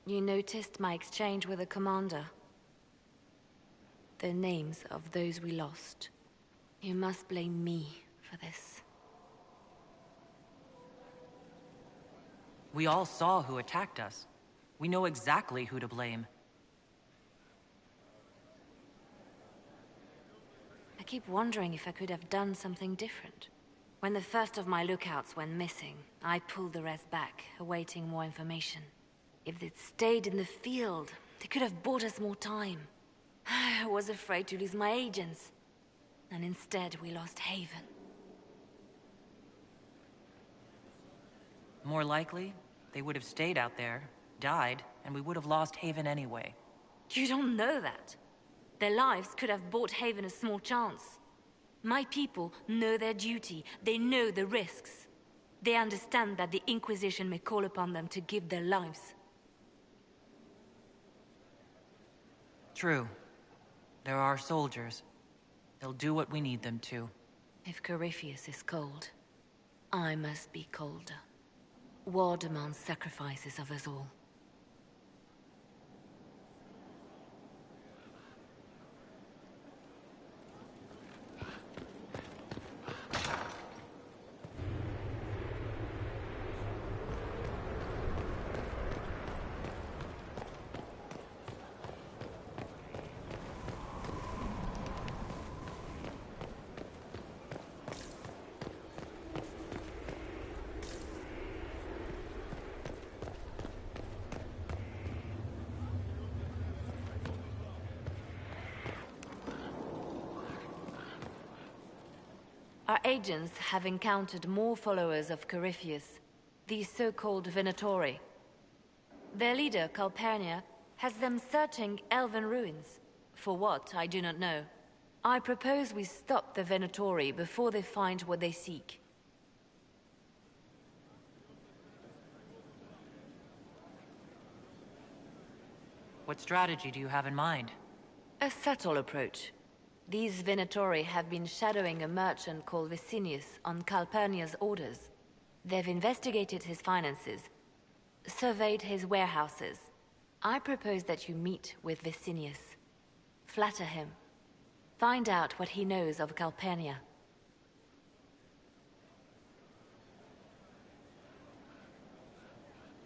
S17: You noticed my exchange with the commander. The names of those we lost. You must blame me for this.
S6: We all saw who attacked us. We know exactly who to blame.
S17: I keep wondering if I could have done something different. When the first of my lookouts went missing, I pulled the rest back, awaiting more information. If they'd stayed in the field, they could have bought us more time. I was afraid to lose my agents. And instead, we lost Haven.
S6: More likely, they would have stayed out there, died, and we would have lost Haven anyway.
S17: You don't know that. Their lives could have bought Haven a small chance. My people know their duty. They know the risks. They understand that the Inquisition may call upon them to give their lives.
S6: True. There are soldiers. They'll do what we need them to.
S17: If Corypheus is cold, I must be colder. War demands sacrifices of us all. Our agents have encountered more followers of Corypheus, these so-called Venatori. Their leader, Calpurnia, has them searching elven ruins. For what, I do not know. I propose we stop the Venatori before they find what they seek.
S6: What strategy do you have in mind?
S17: A subtle approach. These Venatori have been shadowing a merchant called Vicinius on Calpurnia's orders. They've investigated his finances, surveyed his warehouses. I propose that you meet with Vicinius. Flatter him. Find out what he knows of Calpurnia.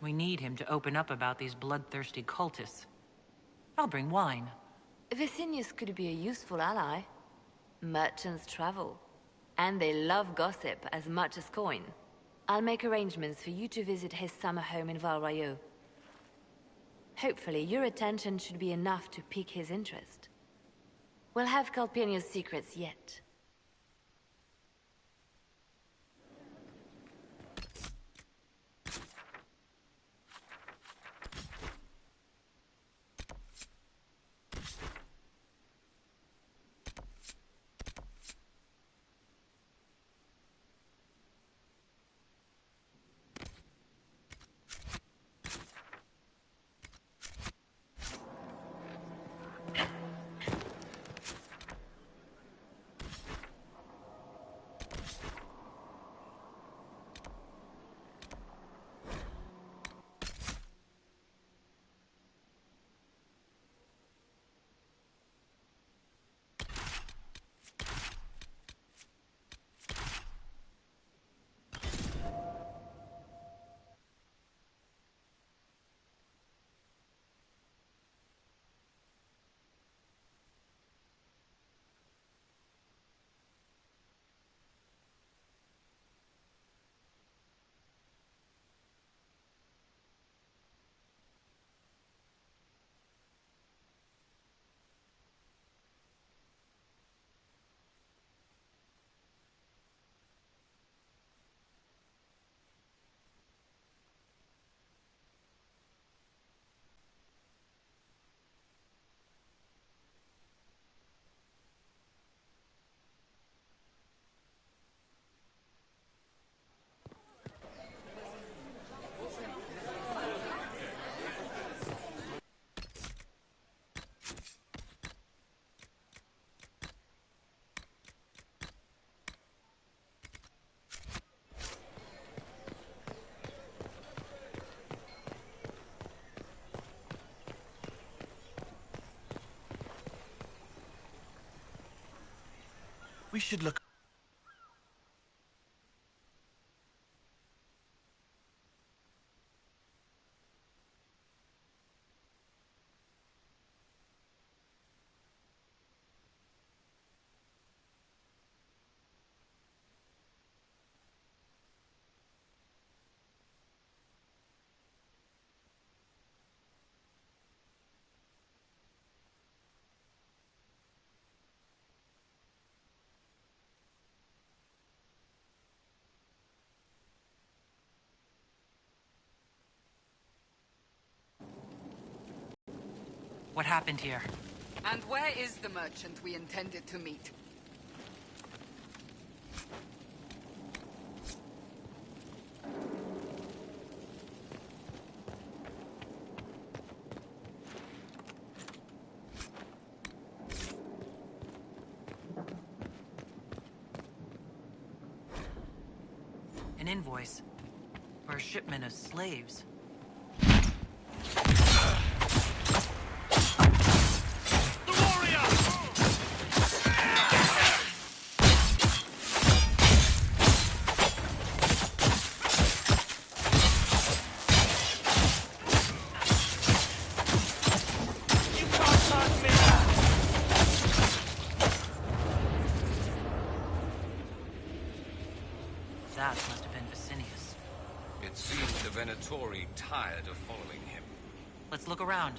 S6: We need him to open up about these bloodthirsty cultists. I'll bring wine.
S17: Vicinius could be a useful ally. Merchants travel, and they love gossip as much as coin. I'll make arrangements for you to visit his summer home in Val Royeaux. Hopefully, your attention should be enough to pique his interest. We'll have Calpurnia's secrets yet.
S1: We should look.
S6: What happened here?
S2: And where is the merchant we intended to meet?
S6: An invoice for a shipment of slaves. That must have been Vicinius.
S19: It seems the Venatori tired of following him.
S6: Let's look around.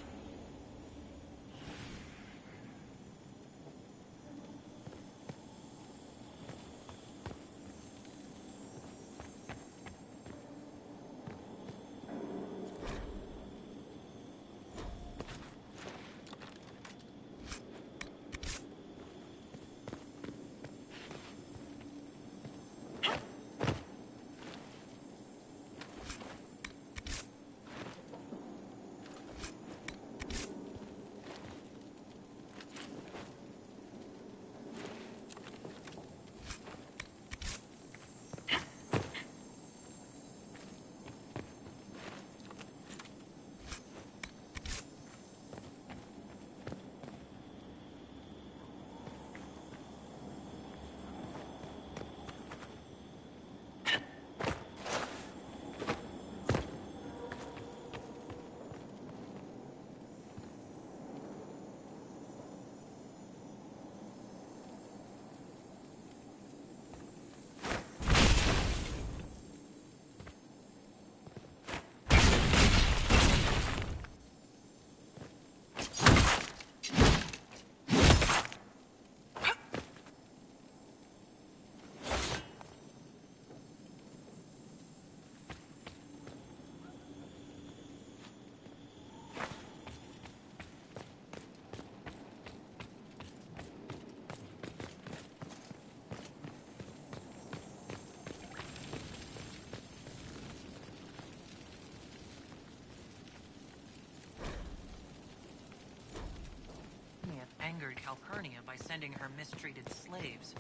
S6: Angered Calpurnia by sending her mistreated slaves.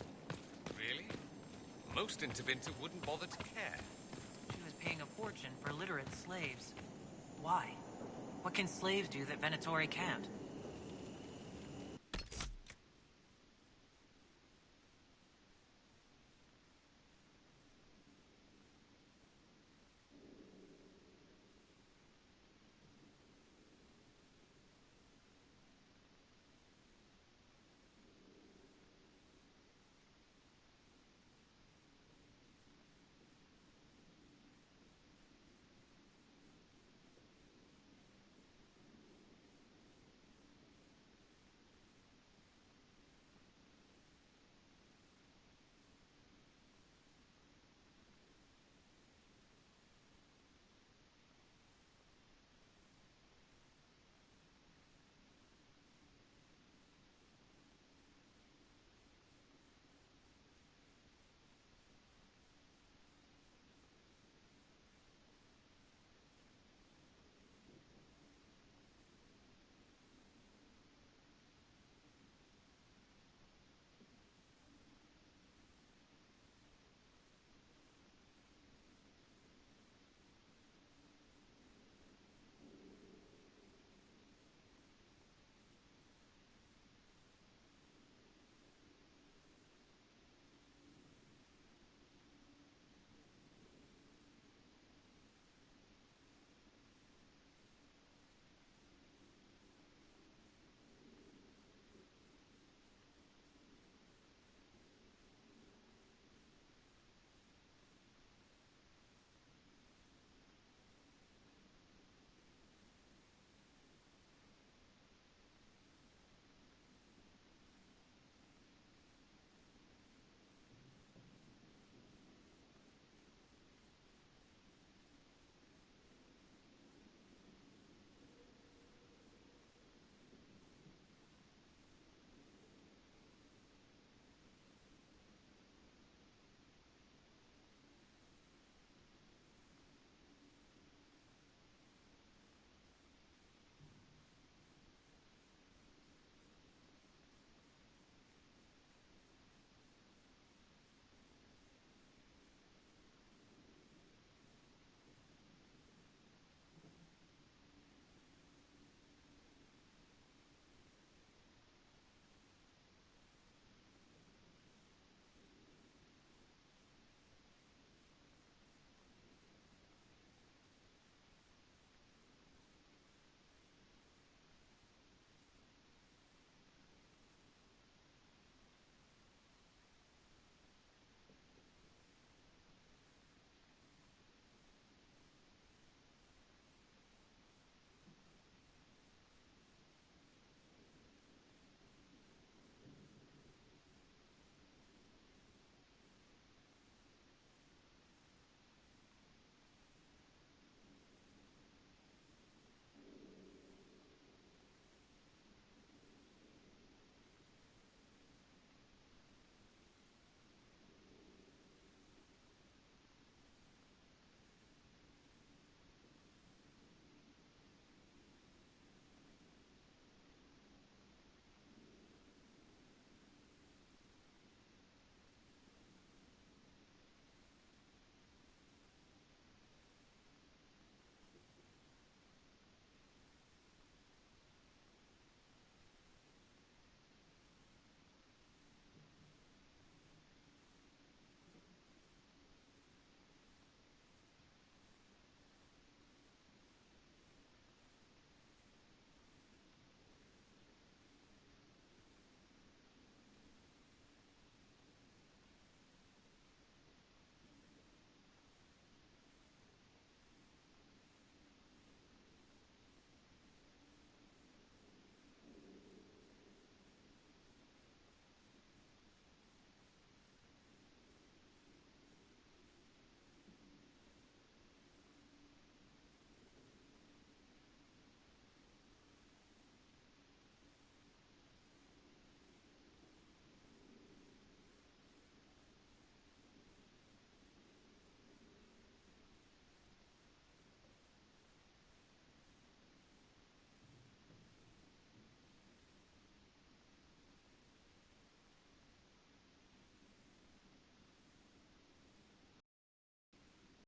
S19: Really? Most in Tevinter wouldn't bother to care.
S6: She was paying a fortune for literate slaves. Why? What can slaves do that Venatori can't?